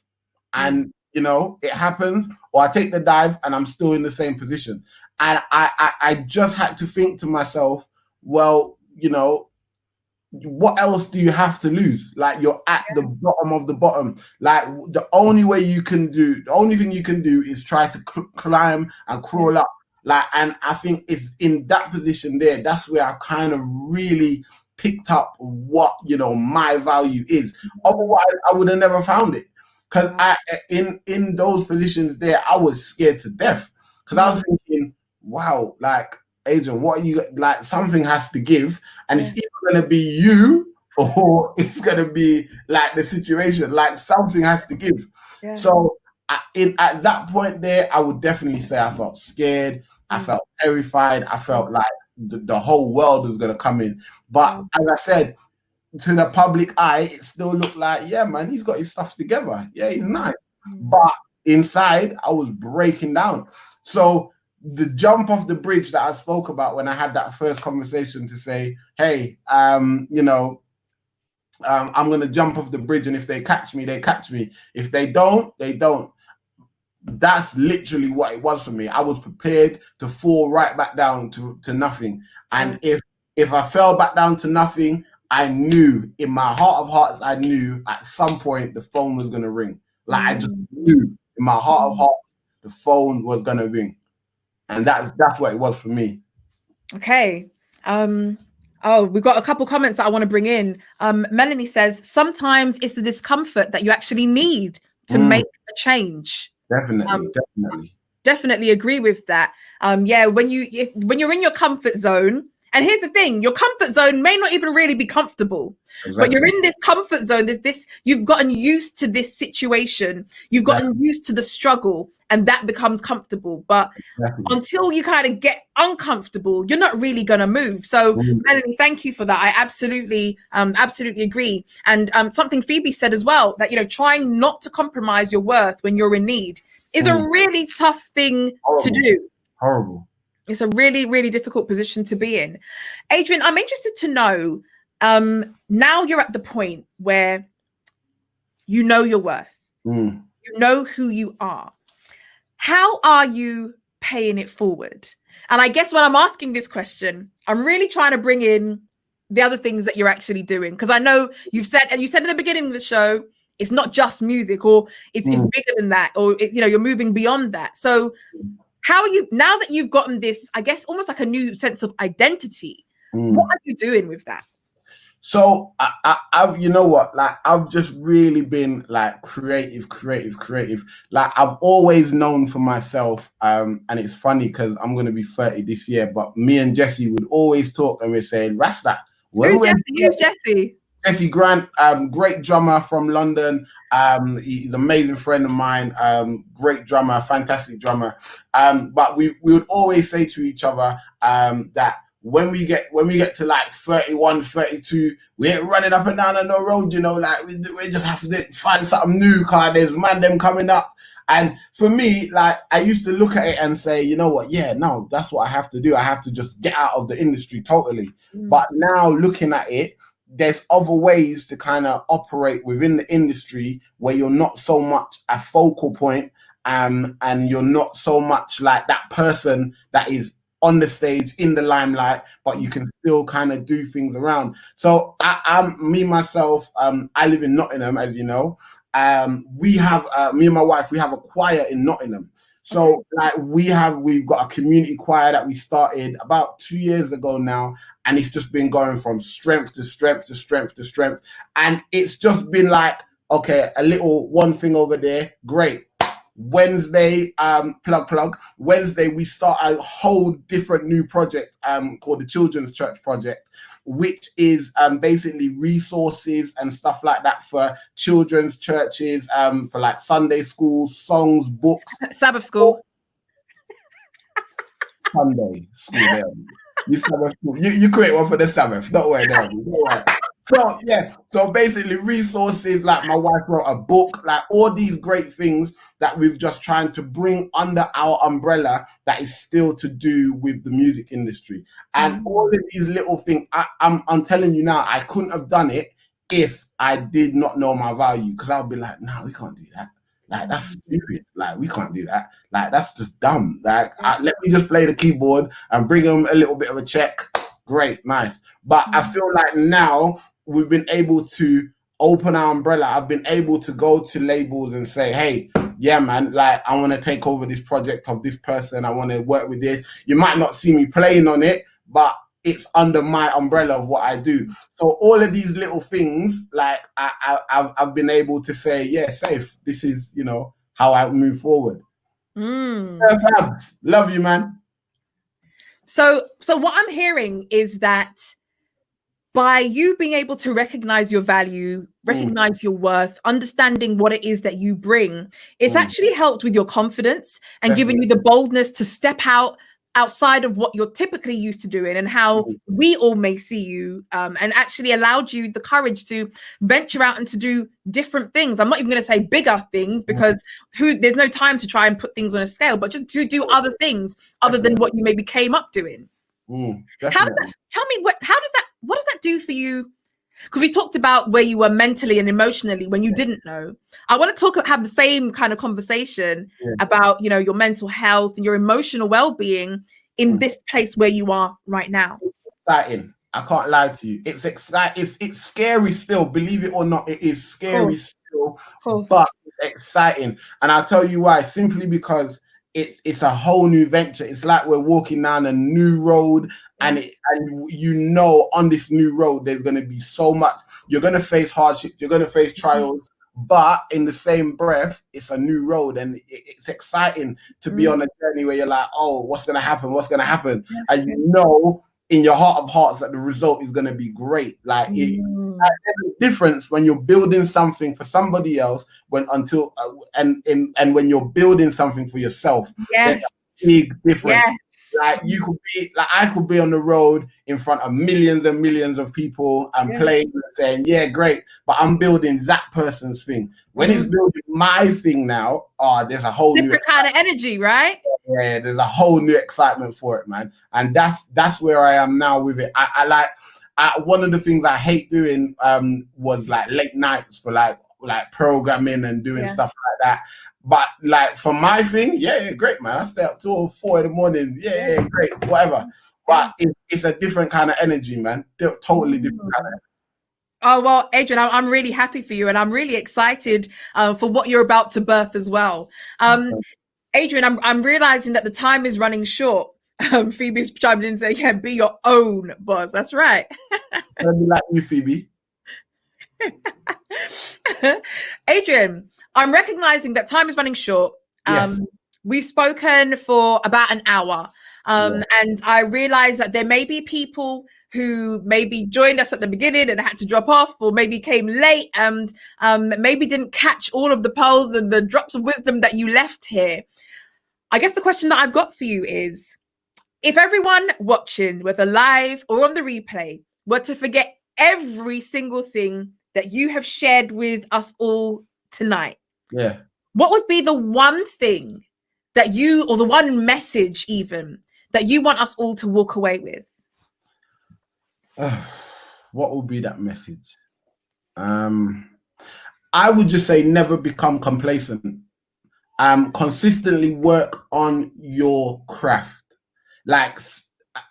and, you know, it happens, or I take the dive and I'm still in the same position. And I just had to think to myself, well, you know, what else do you have to lose? Like, you're at the bottom of the bottom. Like, the only thing you can do is try to climb and crawl up. Like, and I think it's in that position there, that's where I kind of really picked up what, you know, my value is. Otherwise, I would have never found it. Because in those positions there, I was scared to death. Because I was thinking, wow, like, Adrian, what are you, like, something has to give, and it's either going to be you or it's going to be like the situation, like something has to give. So at that point there, I would definitely say I felt scared, I felt terrified, I felt like the whole world was going to come in. But as I said, to the public eye, it still looked like, yeah, man, he's got his stuff together. Yeah, he's nice. But inside, I was breaking down. So the jump off the bridge that I spoke about when I had that first conversation to say, hey, you know, I'm going to jump off the bridge, and if they catch me, they catch me. If they don't, they don't. That's literally what it was for me. I was prepared to fall right back down to nothing. And if I fell back down to nothing, I knew in my heart of hearts, I knew at some point the phone was going to ring. Like, I just knew in my heart of hearts, the phone was going to ring. And that's what it was for me. Okay. Oh, we've got a couple comments that I want to bring in. Melanie says, sometimes it's the discomfort that you actually need to make a change. Definitely agree with that. Yeah, when you're in your comfort zone, and here's the thing, your comfort zone may not even really be comfortable, but you're in this comfort zone. You've gotten used to this situation. You've gotten used to the struggle, and that becomes comfortable. But until you kind of get uncomfortable, you're not really going to move. So Melanie, thank you for that. I absolutely agree. And something Phoebe said as well, that, you know, trying not to compromise your worth when you're in need is a really tough thing to do. Horrible. It's a really, really difficult position to be in. Adrian, I'm interested to know, now you're at the point where you know your worth, you know who you are. How are you paying it forward? And I guess when I'm asking this question, I'm really trying to bring in the other things that you're actually doing. Because I know you said in the beginning of the show, it's not just music, or it's bigger than that, or you know, you're moving beyond that. So how are you, now that you've gotten this, I guess, almost like a new sense of identity, what are you doing with that? So I've, you know what, like, I've just really been like creative. Like, I've always known for myself, and it's funny because I'm going to be 30 this year, but me and Jesse would always talk, and we're saying, Rasta. Who's Jesse? Jesse Grant, great drummer from London. He's an amazing friend of mine. Great drummer, fantastic drummer. But we would always say to each other that when we get to like 31, 32, we ain't running up and down on the road, you know, like we just have to find something new, cause there's them coming up. And for me, like, I used to look at it and say, you know what, yeah, no, that's what I have to do. I have to just get out of the industry totally. But now looking at it, there's other ways to kind of operate within the industry where you're not so much a focal point, and you're not so much like that person that is on the stage in the limelight, but you can still kind of do things around. So me myself, I live in Nottingham, as you know. We have me and my wife, we have a choir in Nottingham. So like we've got a community choir that we started about 2 years ago now, and it's just been going from strength to strength to strength to strength. And it's just been like, okay, a little one thing over there, great. Wednesday, plug. Wednesday, we start a whole different new project called the Children's Church Project, which is basically resources and stuff like that for children's churches, for like Sunday schools, songs, books. Sabbath school. Sunday school, there. You Sabbath school. You create one for the Sabbath. Don't worry, there. Don't worry. So yeah, so basically resources, like my wife wrote a book, like all these great things that we've just trying to bring under our umbrella that is still to do with the music industry. And all of these little things, I'm telling you now, I couldn't have done it if I did not know my value, because I would be like, no, we can't do that. Like, that's stupid. Like, we can't do that. Like, that's just dumb. Like, let me just play the keyboard and bring them a little bit of a check. Great, nice. But I feel like now we've been able to open our umbrella. I've been able to go to labels and say, hey, yeah, man, like I want to take over this project of this person. I want to work with this. You might not see me playing on it, but it's under my umbrella of what I do. So all of these little things, like I've been able to say, yeah, safe. This is, you know, how I move forward. Love you, man. So what I'm hearing is that by you being able to recognize your value, recognize your worth, understanding what it is that you bring, it's actually helped with your confidence and given you the boldness to step outside of what you're typically used to doing and how we all may see you, and actually allowed you the courage to venture out and to do different things. I'm not even going to say bigger things, because there's no time to try and put things on a scale, but just to do other things other than what you maybe came up doing. How does that do for you? Because we talked about where you were mentally and emotionally when you didn't know. I want to have the same kind of conversation about, you know, your mental health and your emotional well-being in this place where you are right now. Exciting. I can't lie to you. It's exciting. It's scary still. Believe it or not, it is scary still, but it's exciting. And I'll tell you why. Simply because it's a whole new venture. It's like we're walking down a new road, and you know, on this new road, there's going to be so much. You're going to face hardships. You're going to face trials. But in the same breath, it's a new road, and it's exciting to be on a journey where you're like, oh, what's going to happen? What's going to happen? And you know, in your heart of hearts, that the result is going to be great. Like, there's a difference when you're building something for somebody else and when you're building something for yourself. There's a big difference. Like I could be on the road in front of millions and millions of people and playing and saying, yeah, great, but I'm building that person's thing. When it's building my thing now, there's a whole different kind of energy, right? Yeah, there's a whole new excitement for it, man. And that's where I am now with it. I one of the things I hate doing was like late nights for like programming and doing stuff like that. But like for my thing, great, man. I stay up 2 or 4 in the morning. Yeah, great, whatever. But it's a different kind of energy, man. Totally different kind of energy. Oh, well, Adrian, I'm really happy for you, and I'm really excited for what you're about to birth as well. Adrian, I'm realizing that the time is running short. Phoebe's chimed in and saying, yeah, be your own boss. That's right. I'll be like you, Phoebe. Adrian, I'm recognizing that time is running short. We've spoken for about an hour. And I realized that there may be people who maybe joined us at the beginning and had to drop off, or maybe came late and maybe didn't catch all of the pearls and the drops of wisdom that you left here. I guess the question that I've got for you is, if everyone watching, whether live or on the replay, were to forget every single thing that you have shared with us all tonight, what would be the one thing that you, or the one message even, that you want us all to walk away with? What would be that message? I would just say never become complacent. consistently work on your craft. Like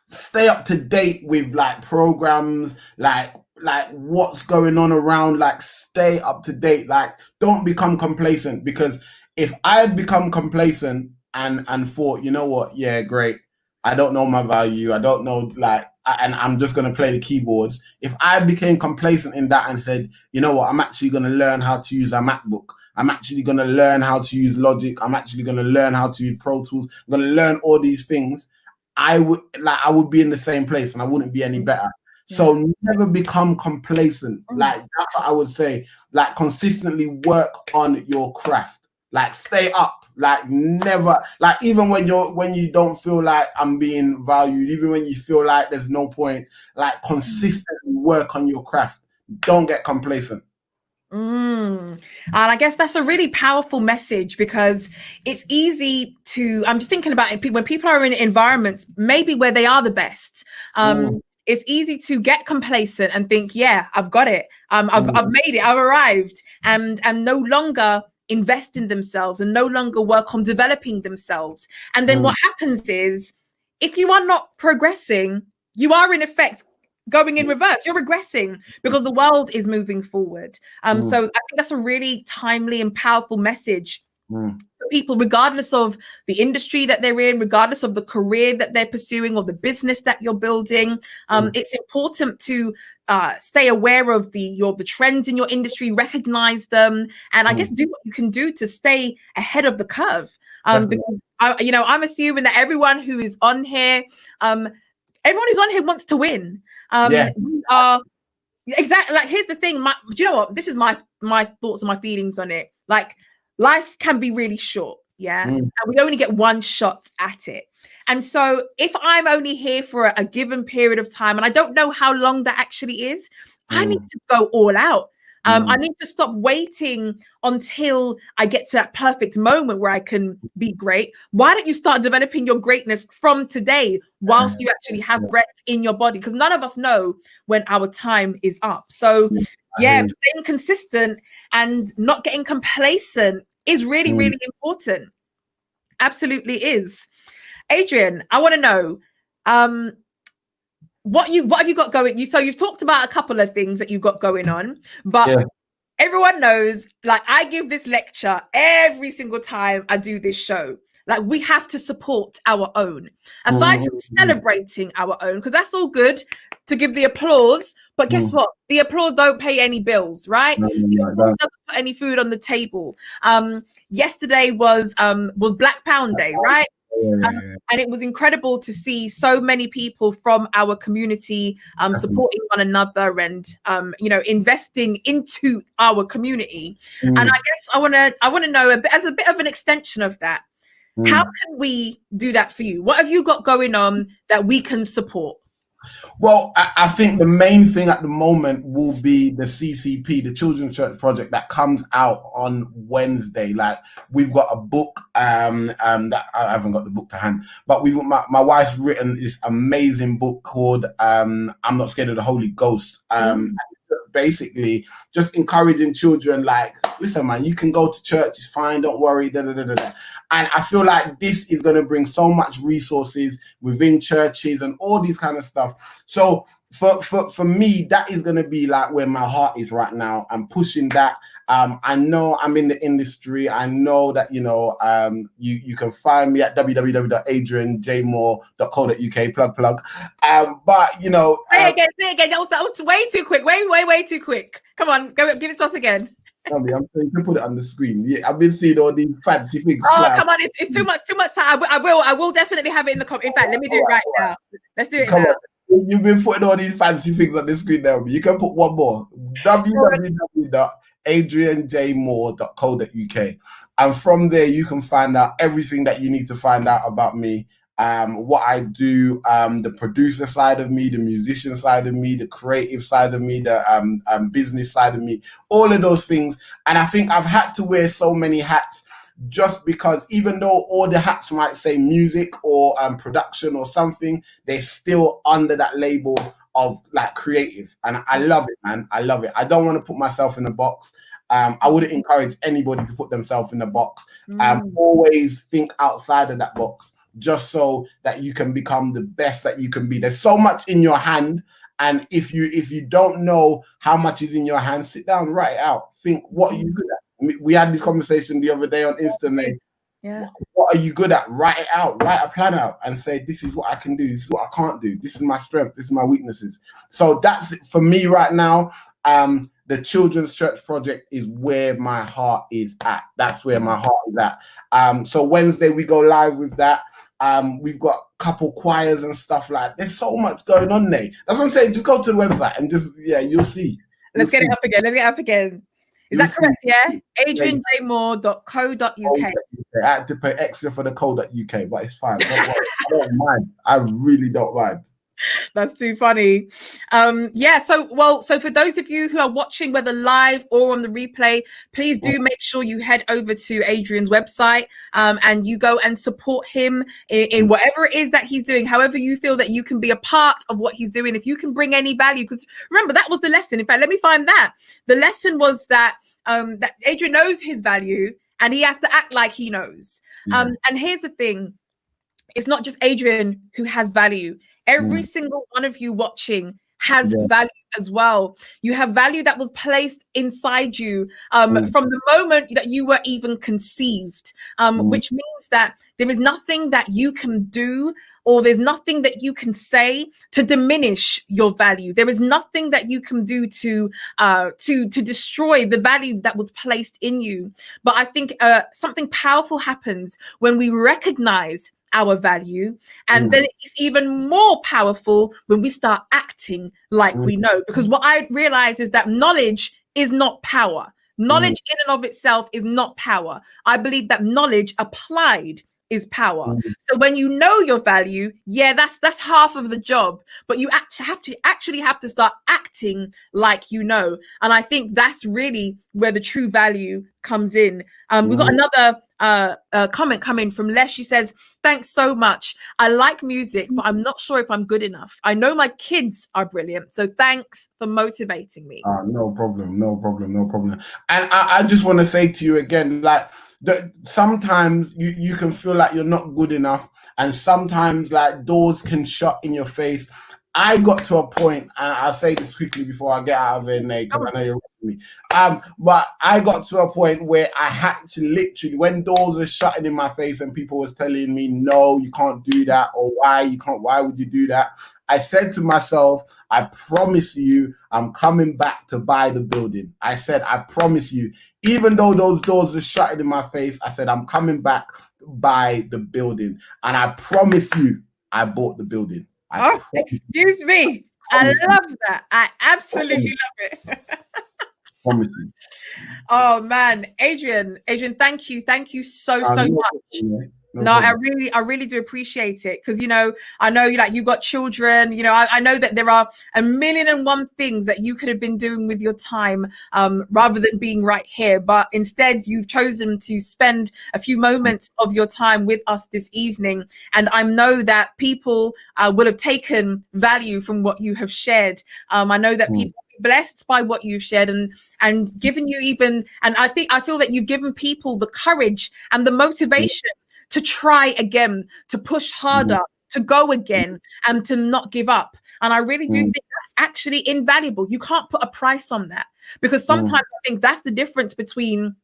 stay up to date with like programs, like what's going on around, like stay up to date, like don't become complacent. Because if I had become complacent and thought, you know what, yeah, great, I don't know my value, I don't know, like, and I'm just going to play the keyboards. If I became complacent in that and said, you know what, I'm actually going to learn how to use a MacBook, I'm actually going to learn how to use Logic, I'm actually going to learn how to use Pro Tools, I'm going to learn all these things, I would be in the same place and I wouldn't be any better. Yeah. So never become complacent. Like that's what I would say. Like consistently work on your craft. Like stay up. Like never. Like even when you don't feel like I'm being valued, even when you feel like there's no point, like consistently work on your craft. Don't get complacent. And I guess that's a really powerful message, because it's easy to, I'm just thinking about it, when people are in environments maybe where they are the best, it's easy to get complacent and think, yeah, I've got it, I've made it, I've arrived, and no longer invest in themselves and no longer work on developing themselves. And then what happens is, if you are not progressing, you are in effect going in reverse. You're regressing because the world is moving forward. So I think that's a really timely and powerful message for people, regardless of the industry that they're in, regardless of the career that they're pursuing or the business that you're building. It's important to stay aware of the trends in your industry, recognize them, and I guess do what you can do to stay ahead of the curve. Because I'm assuming that everyone who is on here, everyone who's on here wants to win. We are exactly, like, here's the thing. Do you know what? This is my thoughts and my feelings on it. Like, life can be really short, and we only get one shot at it. And so if I'm only here for a given period of time, and I don't know how long that actually is, I need to go all out. I need to stop waiting until I get to that perfect moment where I can be great. Why don't you start developing your greatness from today whilst you actually have breath in your body? Because none of us know when our time is up. So staying consistent and not getting complacent is really, really important. Absolutely is. Adrian, I want to know, what have you got going? So you've talked about a couple of things that you've got going on, but everyone knows, like, I give this lecture every single time I do this show. Like, we have to support our own, aside from celebrating our own, because that's all good to give the applause. But guess what? The applause don't pay any bills, right? Doesn't put any food on the table. Yesterday was Black Pound Day, right? And it was incredible to see so many people from our community supporting one another and investing into our community. And I guess I want to know, as a bit of an extension of that, how can we do that for you? What have you got going on that we can support? Well, I think the main thing at the moment will be the CCP, the Children's Church Project, that comes out on Wednesday. Like, we've got a book that I haven't got the book to hand, but my wife's written this amazing book called I'm Not Scared of the Holy Ghost. Basically just encouraging children, like, listen, man, you can go to church, it's fine, don't worry, And I feel like this is going to bring so much resources within churches and all these kind of stuff. So for me, that is going to be like where my heart is right now. I'm pushing that. I know I'm in the industry. I know that, you can find me at www.adrianjmoore.co.uk, plug. But, Say it again. That was way too quick. Way too quick. Come on, give it to us again. I'm saying, you can put it on the screen. Yeah, I've been seeing all these fancy things. Oh, come on, it's too much time. I will definitely have it in the comment. In fact, let me do it right now. Let's do it now. You've been putting all these fancy things on the screen now. You can put one more. www.adrianjmoore.co.uk, and from there you can find out everything that you need to find out about me, what I do, the producer side of me, the musician side of me, the creative side of me, the business side of me, all of those things. And I think I've had to wear so many hats, just because even though all the hats might say music or production or something, they're still under that label of like creative. And I love it, man. I love it. I don't want to put myself in a box. I wouldn't encourage anybody to put themselves in the box. Always think outside of that box, just so that you can become the best that you can be. There's so much in your hand, and if you don't know how much is in your hand, sit down, write it out. Think, what are you good at? We had this conversation the other day on Insta. Yeah. What are you good at? Write it out. Write a plan out and say, this is what I can do. This is what I can't do. This is my strength. This is my weaknesses. So that's it for me right now. The Children's Church Project is where my heart is at. That's where my heart is at. So Wednesday we go live with that. We've got a couple choirs and stuff like that. There's so much going on there. That's what I'm saying. Just go to the website and you'll see. Let's get it up again. Let's get it up again. Is that correct? Yeah. AdrianJMoore.co.uk. I had to pay extra for the code.uk, but it's fine. Don't worry. I don't mind. I really don't mind. That's too funny. So for those of you who are watching, whether live or on the replay, please do make sure you head over to Adrian's website and you go and support him in whatever it is that he's doing, however you feel that you can be a part of what he's doing. If you can bring any value, because remember, that was the lesson. In fact, let me find that. The lesson was that that Adrian knows his value and he has to act like he knows. And here's the thing. It's not just Adrian who has value. Every single one of you watching has value as well. You have value that was placed inside you from the moment that you were even conceived, which means that there is nothing that you can do or there's nothing that you can say to diminish your value. There is nothing that you can do to destroy the value that was placed in you. But I think something powerful happens when we recognize our value, and then it's even more powerful when we start acting like we know. Because what I realize is that knowledge is not power. Knowledge in and of itself is not power. I believe that knowledge applied is power. So when you know your value, that's half of the job, but you actually have to start acting like you know. And I think that's really where the true value comes in. We've got another comment coming from Les. She says, thanks so much. I like music, but I'm not sure if I'm good enough. I know my kids are brilliant, so thanks for motivating me. No problem. And I just want to say to you again, like, sometimes you can feel like you're not good enough, and sometimes like doors can shut in your face. I got to a point, and I'll say this quickly before I get out of here, Nate, because I know you're with me. But I got to a point where I had to literally, when doors were shutting in my face and people was telling me, no, you can't do that, or why would you do that? I said to myself, I promise you, I'm coming back to buy the building. I said, I promise you, even though those doors were shutting in my face, I said, I'm coming back to buy the building. And I promise you, I bought the building. Excuse me. I love that. I absolutely love it. Promise you. Oh man, Adrian, thank you so much. I really do appreciate it, because I know you got children. I know that there are a million and one things that you could have been doing with your time rather than being right here, but instead you've chosen to spend a few moments of your time with us this evening, and I know that people will have taken value from what you have shared. I know that people blessed by what you've shared and given you and I feel that you've given people the courage and the motivation to try again, to push harder, to go again, and to not give up. And I really do think that's actually invaluable. You can't put a price on that, because sometimes I think that's the difference between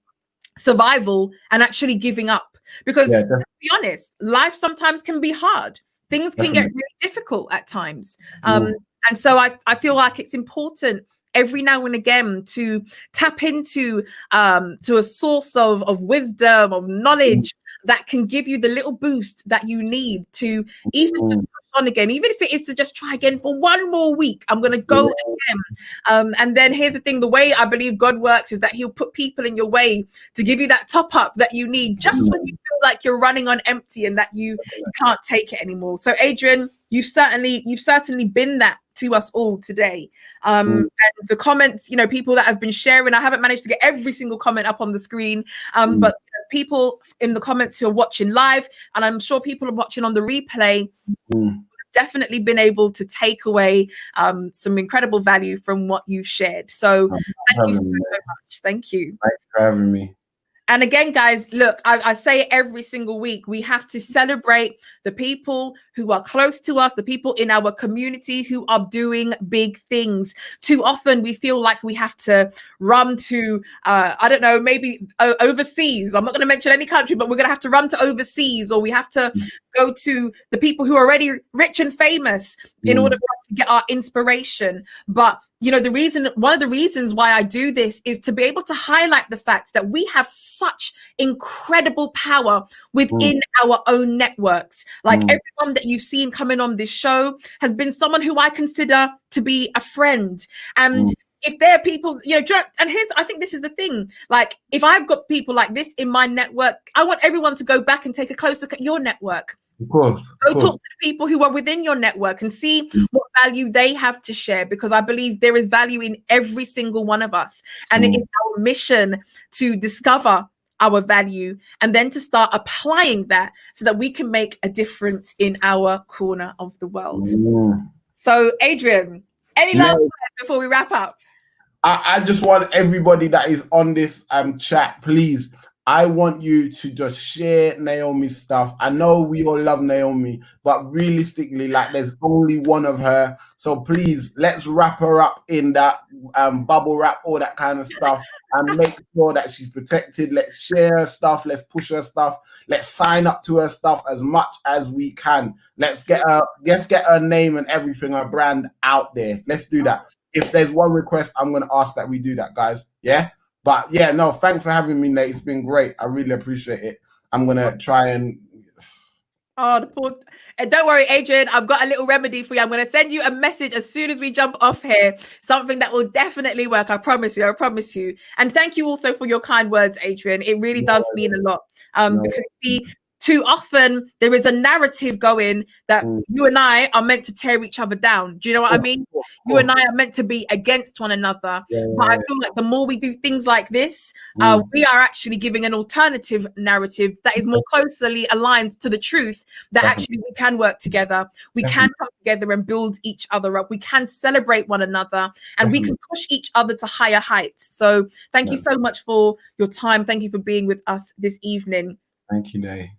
survival and actually giving up. Because let's be honest, life sometimes can be hard. Things can get really difficult at times. And so I feel like it's important every now and again to tap into to a source of wisdom, of knowledge that can give you the little boost that you need to even just push on again, even if it is to just try again for one more week. I'm going to go again. And then here's the thing, the way I believe God works is that he'll put people in your way to give you that top up that you need just when you feel like you're running on empty and that you can't take it anymore. So Adrian, you've certainly been that to us all today. And the comments, people that have been sharing, I haven't managed to get every single comment up on the screen, but people in the comments who are watching live, and I'm sure people are watching on the replay, definitely been able to take away some incredible value from what you've shared. So thank you so much. Thank you. Thanks for having me. And again, guys, look, I say it every single week. We have to celebrate the people who are close to us, the people in our community who are doing big things. Too often we feel like we have to run to, I don't know, maybe overseas. I'm not going to mention any country, but we're going to have to run to overseas, or we have to go to the people who are already rich and famous in order for us to get our inspiration. But you know, one of the reasons why I do this is to be able to highlight the fact that we have such incredible power within our own networks. Like everyone that you've seen coming on this show has been someone who I consider to be a friend. And if there are people, you know, and I think this is the thing, like if I've got people like this in my network, I want everyone to go back and take a close look at your network. Of course. Go talk to the people who are within your network and see what value they have to share, because I believe there is value in every single one of us. And it is our mission to discover our value and then to start applying that so that we can make a difference in our corner of the world. So, Adrian, any last words before we wrap up? I just want everybody that is on this chat, please. I want you to just share Naomi's stuff. I know we all love Naomi, but realistically, like there's only one of her. So please, let's wrap her up in that bubble wrap, all that kind of stuff, and make sure that she's protected. Let's share her stuff. Let's push her stuff. Let's sign up to her stuff as much as we can. Let's get her name and everything, her brand out there. Let's do that. If there's one request, I'm going to ask that we do that, guys. Yeah? But yeah, no, thanks for having me, Nate. It's been great. I really appreciate it. I'm going to try and... Oh, and don't worry, Adrian, I've got a little remedy for you. I'm going to send you a message as soon as we jump off here. Something that will definitely work. I promise you. I promise you. And thank you also for your kind words, Adrian. It really does mean a lot. Because see, too often there is a narrative going that you and I are meant to tear each other down. Do you know what I mean? You and I are meant to be against one another. But I feel like the more we do things like this, we are actually giving an alternative narrative that is more closely aligned to the truth, that actually we can work together. We can come together and build each other up. We can celebrate one another, and we can push each other to higher heights. So thank you so much for your time. Thank you for being with us this evening. Thank you, Nay.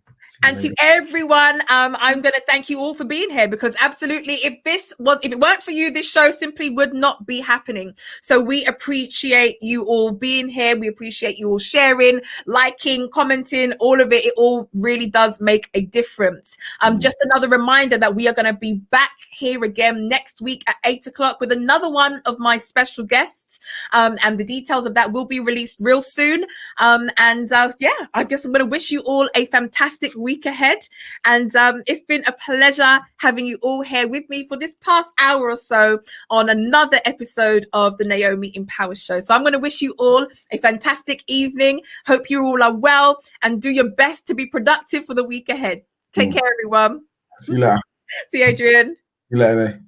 And to everyone, I'm going to thank you all for being here, because absolutely, if it weren't for you, this show simply would not be happening. So we appreciate you all being here. We appreciate you all sharing, liking, commenting, all of it. It all really does make a difference. Just another reminder that we are going to be back here again next week at 8 o'clock with another one of my special guests. And the details of that will be released real soon. Yeah, I guess I'm going to wish you all a fantastic week ahead, and it's been a pleasure having you all here with me for this past hour or so on another episode of the Naomi Empower Show. So I'm going to wish you all a fantastic evening. Hope you all are well, and do your best to be productive for the week ahead. Take care, everyone. See you later. See you, Adrian. See you later.